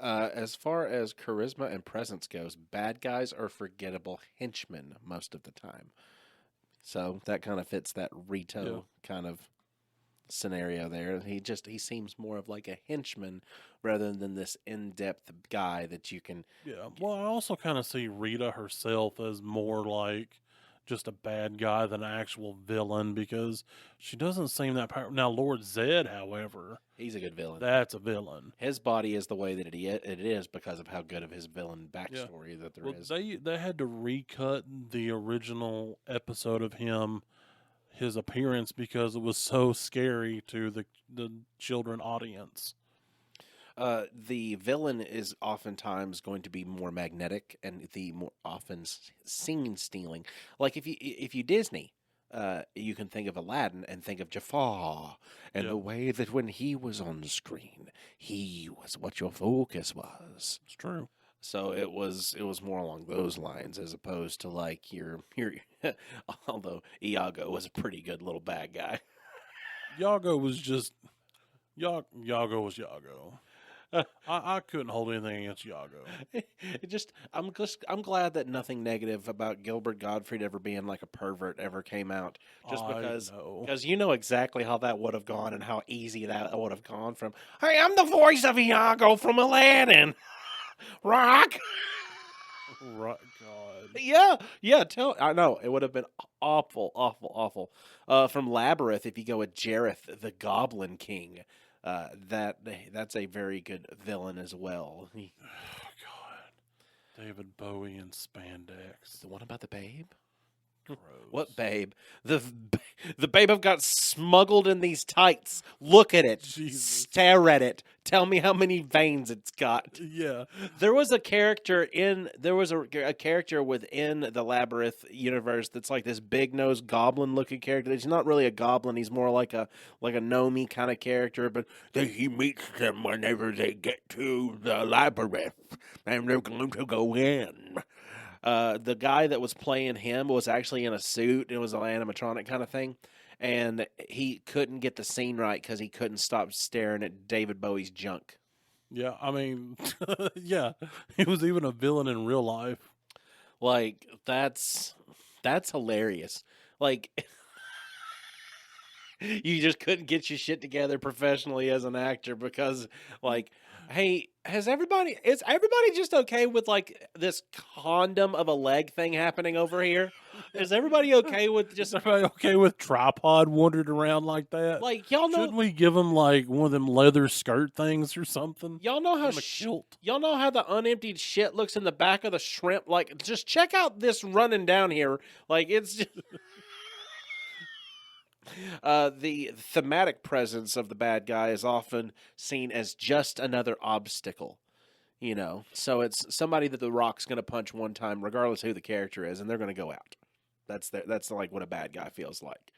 As far as charisma and presence goes, bad guys are forgettable henchmen most of the time. So that kind of fits that Rito kind of scenario there. He seems more of like a henchman rather than this in-depth guy that you can. Yeah. Well, I also kind of see Rita herself as more like just a bad guy than an actual villain because she doesn't seem that powerful. Now, Lord Zed, however, He's a good villain. that's a villain. His body is the way that it is because of how good of his villain backstory that there Well, is. they had to recut the original episode of him, his appearance, because it was so scary to the children audience. The villain is oftentimes going to be more magnetic and the more often scene stealing. Like if you Disney, you can think of Aladdin and think of Jafar and Yep. the way that when he was on screen, he was what your focus was. It's true. So it was more along those lines as opposed to like your although Iago was a pretty good little bad guy. Yago was just Yago was Yago. I couldn't hold anything against Yago. I'm glad that nothing negative about Gilbert Gottfried ever being like a pervert ever came out. Just I because know. you know exactly how that would have gone and how easy that would have gone from, hey, I'm the voice of Iago from Aladdin. Rock. Right, God. Yeah. I know. It would have been awful. From Labyrinth, if you go with Jareth, the Goblin King, that's a very good villain as well. Oh, God. David Bowie in spandex. The one about the babe? Gross. What babe? The babe have got smuggled in these tights. Look at it. Jesus. Stare at it. Tell me how many veins it's got. Yeah. There was a character a character within the Labyrinth universe that's like this big nosed goblin looking character. He's not really a goblin. He's more like a gnomey kind of character. But he meets them whenever they get to the labyrinth, and they're going to go in. The guy that was playing him was actually in a suit. It was an animatronic kind of thing. And he couldn't get the scene right because he couldn't stop staring at David Bowie's junk. Yeah, I mean, yeah. He was even a villain in real life. Like, that's hilarious. Like, you just couldn't get your shit together professionally as an actor because, like, hey, is everybody just okay with like this condom of a leg thing happening over here? Is everybody okay with Is just everybody okay with tripod wandering around like that? like y'all know? Shouldn't we give him like one of them leather skirt things or something? Y'all know how Give him a kilt. y'all know how the unemptied shit looks in the back of the shrimp. Like, just check out this running down here. Like, it's just the thematic presence of the bad guy is often seen as just another obstacle. You know, so it's somebody that the Rock's going to punch one time, regardless who the character is, and they're going to go out. That's like what a bad guy feels like.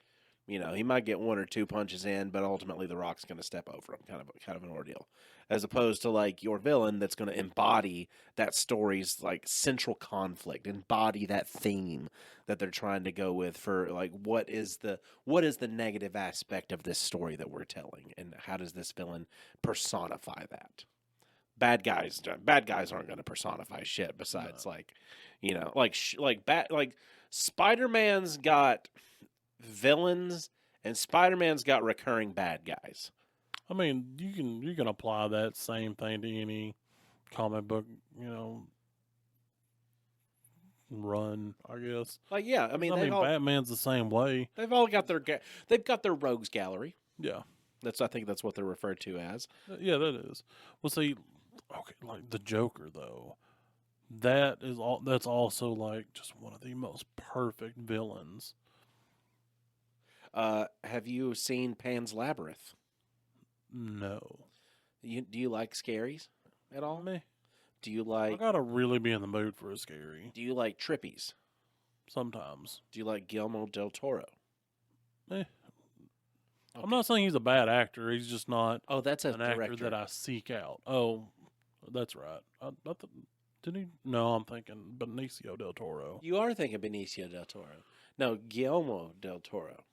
You know, he might get one or two punches in, but ultimately the Rock's going to step over him. Kind of an ordeal, as opposed to like your villain that's going to embody that story's like central conflict, embody that theme that they're trying to go with for like what is the negative aspect of this story that we're telling, and how does this villain personify that? Bad guys aren't going to personify shit. Besides, like, you know, like Spider-Man's got villains and Spider-Man's got recurring bad guys. I mean, you can apply that same thing to any comic book, run, I guess. Like, yeah, I mean, Batman's the same way. they've all got they've got their rogues gallery. Yeah. I think that's what they're referred to as. Yeah, that is. Well, see, okay, like the Joker though, that's also like just one of the most perfect villains. Have you seen Pan's Labyrinth? No. Do you like scaries at all? Me? Do you I like gotta really be in the mood for a scary. Do you like trippies? Sometimes. Do you like Guillermo del Toro? Eh. Okay. I'm not saying he's a bad actor. He's just not Oh, that's a an actor director. that I seek out. Oh, that's right. Didn't he? No, I'm thinking Benicio del Toro. You are thinking Benicio del Toro. No, Guillermo del Toro.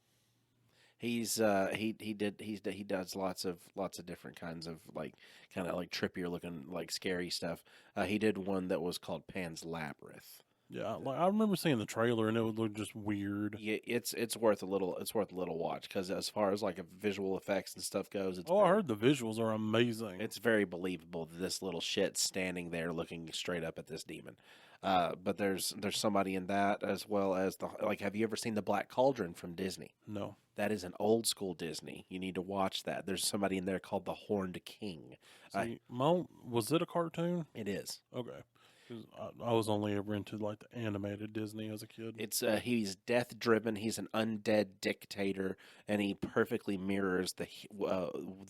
He's he does lots of different kinds of like kind of like trippier looking like scary stuff. He did one that was called Pan's Labyrinth. Yeah, like I remember seeing the trailer and it would look just weird. Yeah, it's worth a little watch because as far as like visual effects and stuff goes, I heard the visuals are amazing. it's very believable that this little shit standing there looking straight up at this demon. But there's somebody in that as well as have you ever seen the Black Cauldron from Disney? No. That is an old school Disney. You need to watch that. There's somebody in there called the Horned King. See, was it a cartoon? It is. Okay. 'Cause I was only ever into like the animated Disney as a kid. It's he's death driven. He's an undead dictator, and he perfectly mirrors the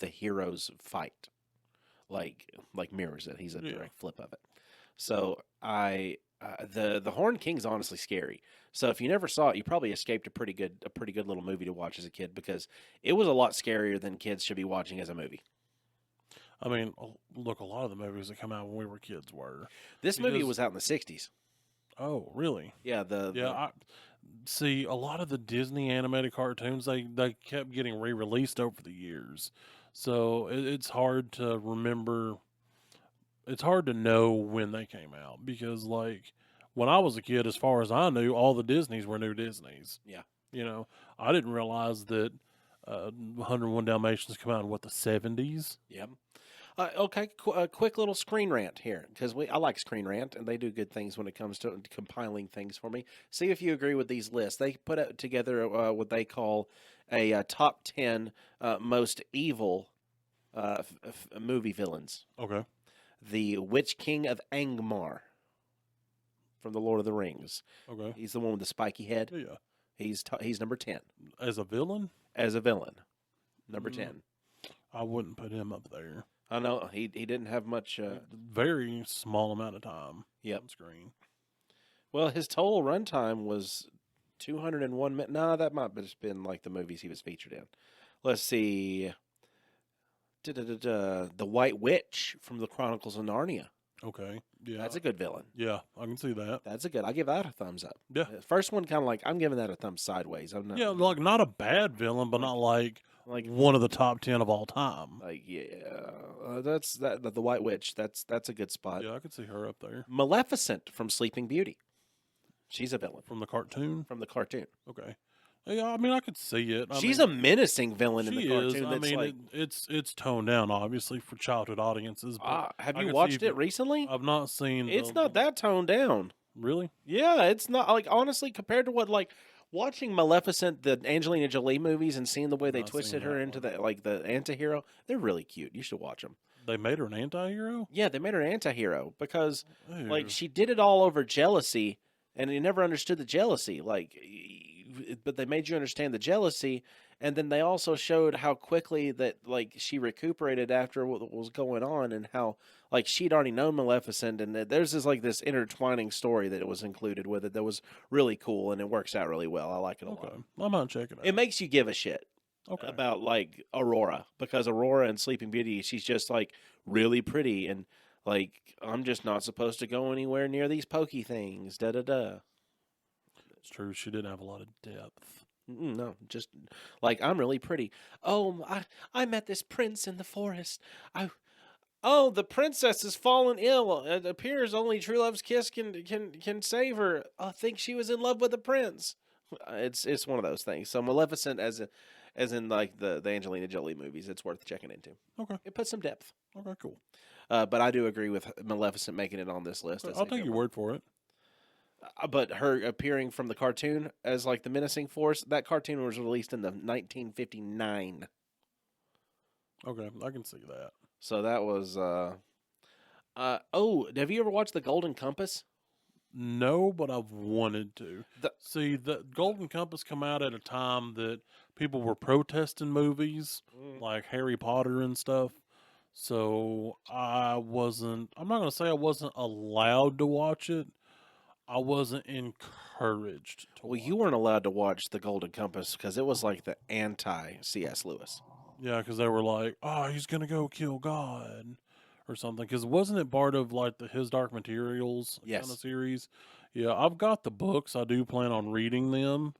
hero's fight, like mirrors it. He's a direct flip of it. So the Horned King's honestly scary. So if you never saw it, you probably escaped a pretty good little movie to watch as a kid because it was a lot scarier than kids should be watching as a movie. I mean, look, a lot of the movies that come out when we were kids were. This movie was out in the 60s. Oh, really? Yeah, I see a lot of the Disney animated cartoons. They kept getting re-released over the years, so it's hard to remember. It's hard to know when they came out because, like, when I was a kid, as far as I knew, all the Disneys were new Disneys. Yeah, I didn't realize that 101 Dalmatians come out in the 70s. Yep. Okay, quick little screen rant here because I like Screen Rant and they do good things when it comes to compiling things for me. See if you agree with these lists. They put out together what they call a top 10 most evil movie villains. Okay. The Witch King of Angmar from the Lord of the Rings. Okay. He's the one with the spiky head. Yeah. He's number 10 As a villain? as a villain. Number 10. I wouldn't put him up there. I know he didn't have much. Very small amount of time Yep. on screen. Well, his total runtime was 201 minutes. No, that might have just been like the movies he was featured in. Let's see. The White Witch from the Chronicles of Narnia. Okay. Yeah. That's a good villain. Yeah, I can see that. I'll give that a thumbs up. Yeah. The first one kind of like, I'm giving that a thumb sideways. I'm not. Yeah, like not a bad villain, but not like one of the top 10 of all time. Like, yeah. That's the White Witch. That's a good spot. Yeah, I could see her up there. Maleficent from Sleeping Beauty. She's a villain From the cartoon? from the cartoon. Okay. Yeah, I mean, I could see it. She's a menacing villain in she the cartoon. is. I That's mean, like, it's toned down, obviously, for childhood audiences. But have I you could see watched if it recently? I've not seen. It's not that toned down. Really. Yeah, it's not like honestly compared to what like watching Maleficent, the Angelina Jolie movies, and seeing the way they Not seen twisted her that into one. the like the anti-hero. They're really cute. You should watch them. They made her an anti-hero. Yeah, they made her an anti-hero because like Ew. she did it all over jealousy, and you never understood the jealousy. Like, but they made you understand the jealousy, and then they also showed how quickly that like she recuperated after what was going on, and how like she'd already known Maleficent, and that there's this intertwining story that was included with it that was really cool, and it works out really well. I like it a Okay, lot. I might check it out. It makes you give a shit Okay. about like Aurora, because Aurora in Sleeping Beauty, she's just like really pretty, and like I'm just not supposed to go anywhere near these pokey things. Da da da. It's true. She didn't have a lot of depth. No, just like I'm really pretty. Oh, I met this prince in the forest. Oh, the princess has fallen ill. It appears only true love's kiss can save her. I think she was in love with the prince. It's one of those things. So Maleficent, as in like the Angelina Jolie movies, it's worth checking into. Okay. It puts some depth. Okay. Cool. But I do agree with Maleficent making it on this list. Okay, as I'll a take your good one. word for it. But her appearing from the cartoon as like the menacing force, that cartoon was released in the 1959. Okay, I can see that. So that was oh, have you ever watched The Golden Compass? No, but I've wanted to. The- See, the Golden Compass come out at a time that people were protesting movies like Harry Potter and stuff. So I'm not going to say I wasn't allowed to watch it. I wasn't encouraged to Well, watch you weren't allowed to watch The Golden Compass because it was like the anti C.S. Lewis. Yeah, because they were like, oh, he's going to go kill God or something. Because wasn't it part of like His Dark Materials kind Yes. of series? Yeah, I've got the books. I do plan on reading them,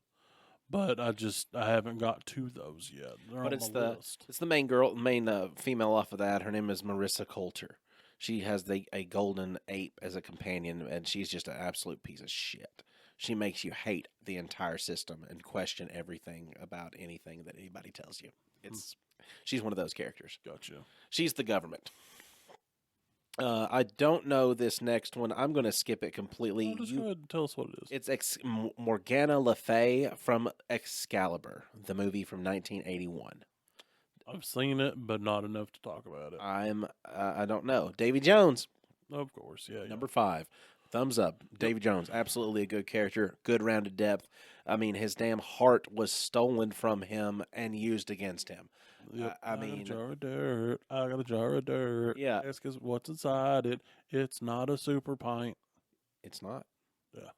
but I haven't got to those yet. They're But on it's my the list. it's the main female off of that. Her name is Marissa Coulter. She has a golden ape as a companion, and she's just an absolute piece of shit. She makes you hate the entire system and question everything about anything that anybody tells you. She's one of those characters. Gotcha. She's the government. I don't know this next one. I'm going to skip it completely. Just go ahead and tell us what it is. It's Morgana Le Fay from Excalibur, the movie from 1981. I've seen it, but not enough to talk about it. I don't know. Davy Jones, Of course, yeah. number 5. Thumbs up. Davy Jones, absolutely a good character, good rounded depth. I mean, his damn heart was stolen from him and used against him. Yep. I got mean- a jar of dirt. I got a jar of dirt. Yeah. Ask us what's inside it. It's not a super pint. It's not. Yeah.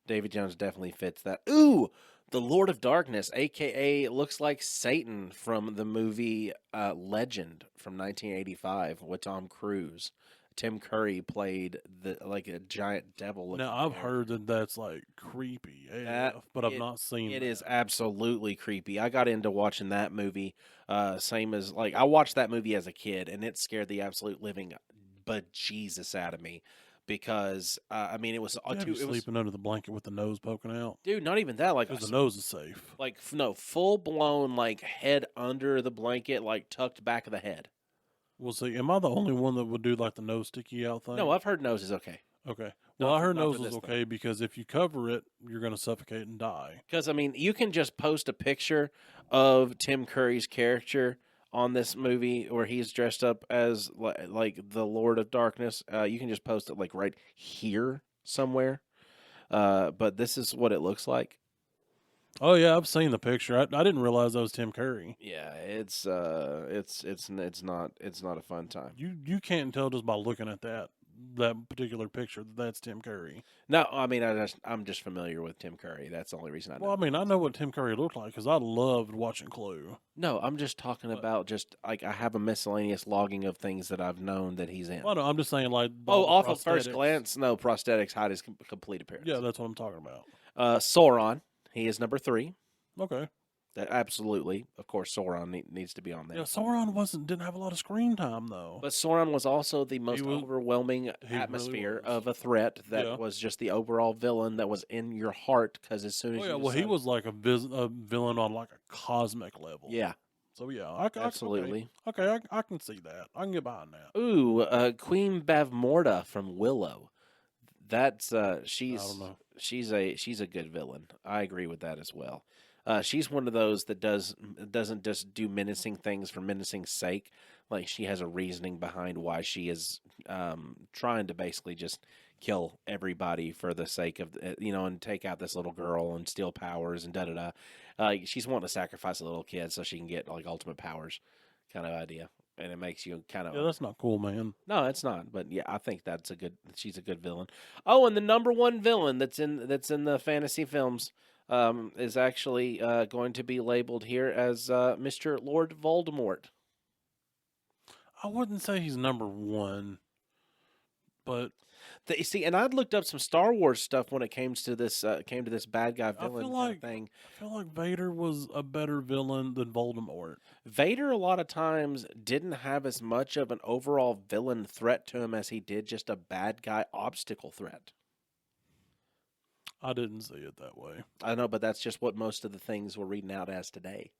Davy Jones definitely fits that. Ooh, the Lord of Darkness, a.k.a. looks like Satan from the movie Legend from 1985 with Tom Cruise. Tim Curry played like a giant devil. Now I've heard that that's like creepy, but I've not seen it. that. It is absolutely creepy. I got into watching that movie, same as like I watched that movie as a kid, and it scared the absolute living bejesus out of me because I mean it was You it was sleeping under the blanket with the nose poking out. dude, not even that, like Because the nose is safe. like no full blown like head under the blanket, like tucked back of the head. We'll see. Am I the only one that would do like the nose sticky out thing? No, I've heard nose is okay. Okay. Not Well, I for- heard not for nose is this okay because if you cover it, you're going to suffocate and die. Because I mean, you can just post a picture of Tim Curry's character on this movie where he's dressed up as like the Lord of Darkness. You can just post it like right here somewhere. But this is what it looks like. Oh yeah, I've seen the picture. I didn't realize that was Tim Curry. Yeah, it's not a fun time. You can't tell just by looking at that particular picture that that's Tim Curry. No, I mean I'm just familiar with Tim Curry. That's the only reason I know. Well, I mean, I know what Tim Curry looked like because I loved watching Clue. No, I'm just talking about just like I have a miscellaneous logging of things that I've known that he's in. Well, no, I'm just saying like. Oh, all the off of first prosthetics. glance, no, prosthetics hide his complete appearance. Yeah, that's what I'm talking about. Sauron, he is number 3. Okay. Absolutely, of course, Sauron needs to be on there. Yeah, Sauron didn't have a lot of screen time though. But Sauron was also the most was- overwhelming he really atmosphere was. of a threat that Yeah. was just the overall villain that was in your heart. Because as soon as Oh you yeah, well he decide- was like a villain on like a cosmic level. yeah, So yeah, absolutely. Okay, I can see that. I can get behind that. Ooh, Queen Bavmorda from Willow. That's I don't know. she's a good villain. I agree with that as well. She's one of those that doesn't just do menacing things for menacing's sake. Like she has a reasoning behind why she is trying to basically just kill everybody for the sake of and take out this little girl and steal powers and da da da. She's wanting to sacrifice a little kid so she can get like ultimate powers, kind of idea. And it makes you kind of Yeah, that's not cool, man. no, it's not. But yeah, I think she's a good villain. Oh, and the number one villain that's in the fantasy films is actually going to be labeled here as Mr. Lord Voldemort. I wouldn't say he's number one, but You see, and I'd looked up some Star Wars stuff when it came to this bad guy I villain feel kind like of thing. Vader was a better villain than Voldemort. Vader a lot of times didn't have as much of an overall villain threat to him as he did just a bad guy obstacle threat. I didn't see it that way. I know, but that's just what most of the things we're reading out as today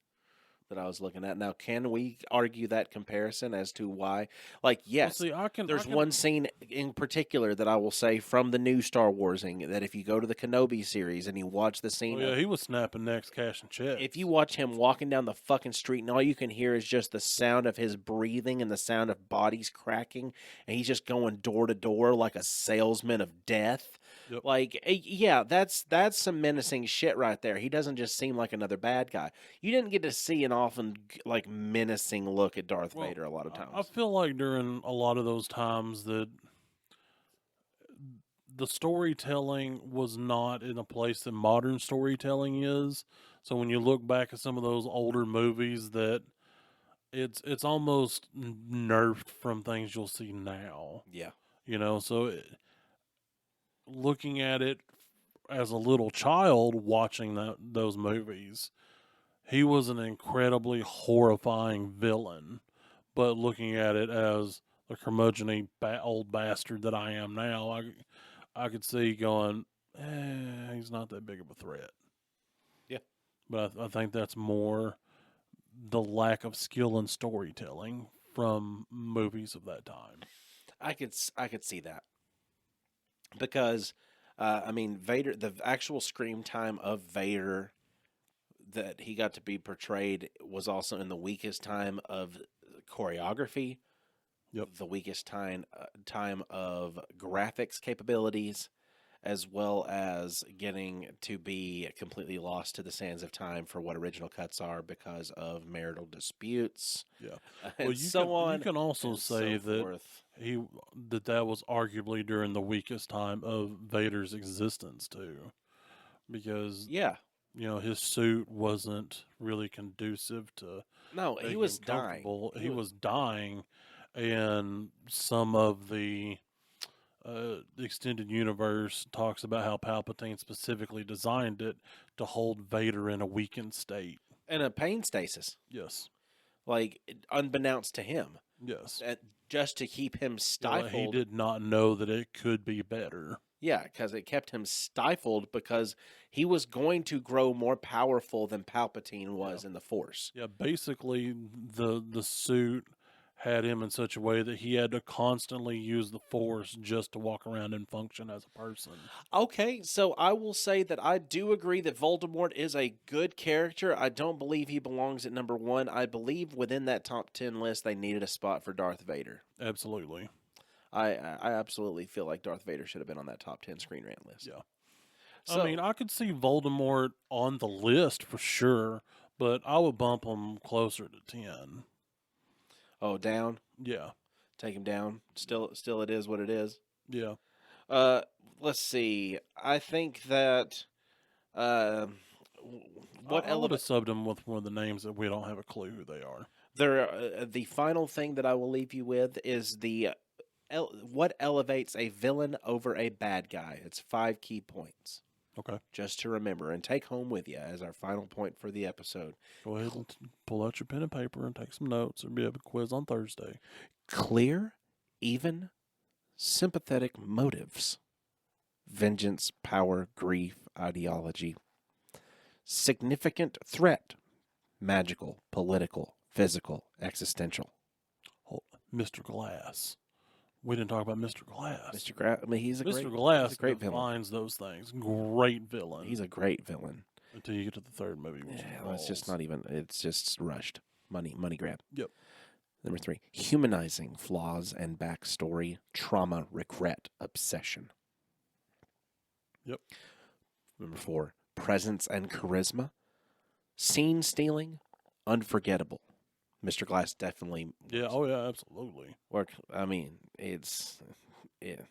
that I was looking at. Now, can we argue that comparison as to why? Like, yes, Well, see, there's one scene in particular that I will say from the new Star Warsing that if you go to the Kenobi series and you watch the scene, Oh, yeah, he was snapping necks, cashing checks. if you watch him walking down the fucking street and all you can hear is just the sound of his breathing and the sound of bodies cracking, and he's just going door to door like a salesman of death. Yep. Like, yeah, that's some menacing shit right there. He doesn't just seem like another bad guy. You didn't get to see an often like menacing look at Darth Vader a lot of times. I feel like during a lot of those times that the storytelling was not in a place that modern storytelling is. So when you look back at some of those older movies, that it's almost nerfed from things you'll see now. Yeah. So looking at it as a little child watching those movies, he was an incredibly horrifying villain. But looking at it as the curmudgeon old bastard that I am now, I could see going, he's not that big of a threat. Yeah. But I think that's more the lack of skill in storytelling from movies of that time. I could see that. Because I mean Vader, the actual screen time of Vader that he got to be portrayed was also in the weakest time of choreography. Yep. The weakest time of graphics capabilities, as well as getting to be completely lost to the sands of time for what original cuts are because of marital disputes. Yeah. And Well, you can also and say so that forth. that was arguably during the weakest time of Vader's existence too, because Yeah. his suit wasn't really conducive to. No, he making was him dying. comfortable. He was dying, and some of the extended universe talks about how Palpatine specifically designed it to hold Vader in a weakened state. And a pain stasis, Yes. like unbeknownst to him, Yes. just to keep him Yeah, stifled. he did not know that it could be better. Yeah, because it kept him stifled because he was going to grow more powerful than Palpatine was in the Force. Yeah, basically the suit had him in such a way that he had to constantly use the Force just to walk around and function as a person. Okay, so I will say that I do agree that Voldemort is a good character. I don't believe he belongs at number one. I believe within that top 10 list, they needed a spot for Darth Vader. Absolutely. I absolutely feel like Darth Vader should have been on that top 10 Screen Rant list. Yeah. So, I mean, I could see Voldemort on the list for sure, but I would bump him closer to 10. oh, down. Yeah. Take him down. Still, it is what it is. Yeah. Let's see. I think that what I would have subbed him with one of the names that we don't have a clue who they are. the final thing that I will leave you with is what elevates a villain over a bad guy. It's 5 key points. Okay. just to remember and take home with you as our final point for the episode. Go ahead and pull out your pen and paper and take some notes. There'll be a quiz on Thursday. Clear, even, sympathetic motives. Vengeance, power, grief, ideology. Significant threat. Magical, political, physical, existential. Mr. Glass. We didn't talk about Mr. Glass. Mr. Glass, I mean, he's a Mr. great, Glass he's a great villain. defines those things. Great villain. He's a great villain. Until you get to the third movie, which It's just not even. It's just rushed. Money grab. Yep. Number 3, humanizing flaws and backstory, trauma, regret, obsession. Yep. Number 4, presence and charisma, scene stealing, unforgettable. Mr. Glass definitely. Yeah. Oh yeah. Absolutely. Work. I mean, it's. Yeah.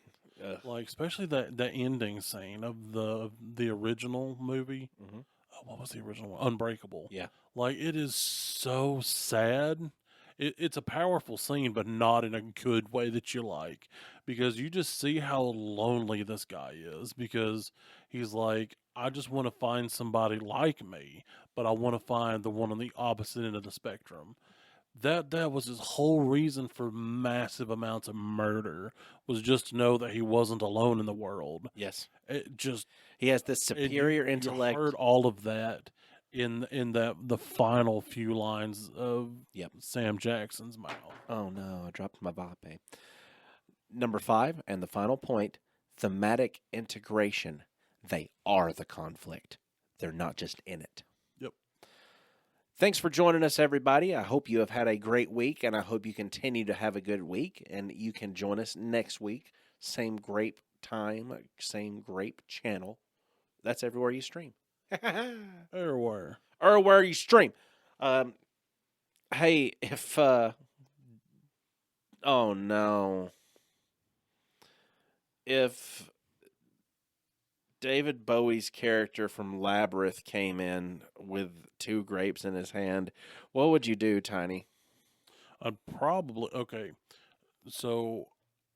Like especially that ending scene of the original movie. Mhm. What was the original one? Unbreakable. Yeah. Like it is so sad. It's a powerful scene, but not in a good way that you like, because you just see how lonely this guy is, because he's like, I just want to find somebody like me, but I want to find the one on the opposite end of the spectrum. That was his whole reason for massive amounts of murder, was just to know that he wasn't alone in the world. Yes. It just He has this superior intellect. You heard all of that in the final few lines of Sam Jackson's mouth. Oh no, I dropped my vape. Number 5, and the final point, thematic integration. They are the conflict. They're not just in it. Yep. Thanks for joining us, everybody. I hope you have had a great week, and I hope you continue to have a good week. And you can join us next week. Same grape time, same grape channel. That's everywhere you stream. Everywhere. Or where you stream. Hey, if oh no. If David Bowie's character from Labyrinth came in with 2 grapes in his hand, what would you do, Tiny? I'd probably so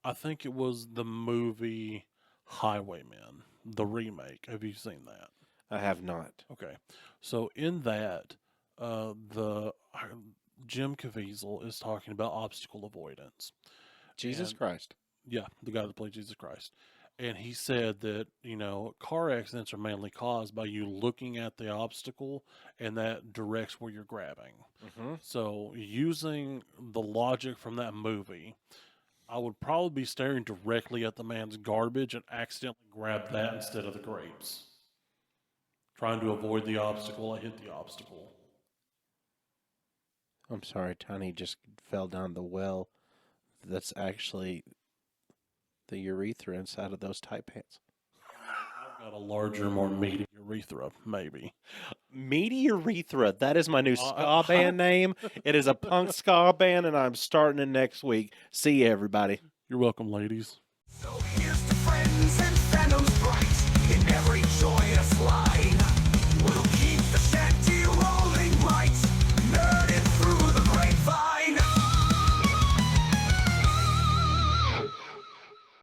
I think it was the movie Highwaymen, the remake. Have you seen that? I have not. Okay. So in that, Jim Caviezel is talking about obstacle avoidance. Jesus And- Christ. Yeah, the guy that played Jesus Christ. And he said that, car accidents are mainly caused by you looking at the obstacle, and that directs where you're grabbing. Mm-hmm. So using the logic from that movie, I would probably be staring directly at the man's garbage and accidentally grab that instead of the grapes. Trying to avoid the obstacle, I hit the obstacle. I'm sorry, Tiny just fell down the well. That's actually the urethra inside of those tight pants. I've got a larger, more meaty urethra, maybe. Meaty Urethra. That is my new ska band name. It is a punk ska band, and I'm starting it next week. See you, everybody. You're welcome, ladies. So here's to friends and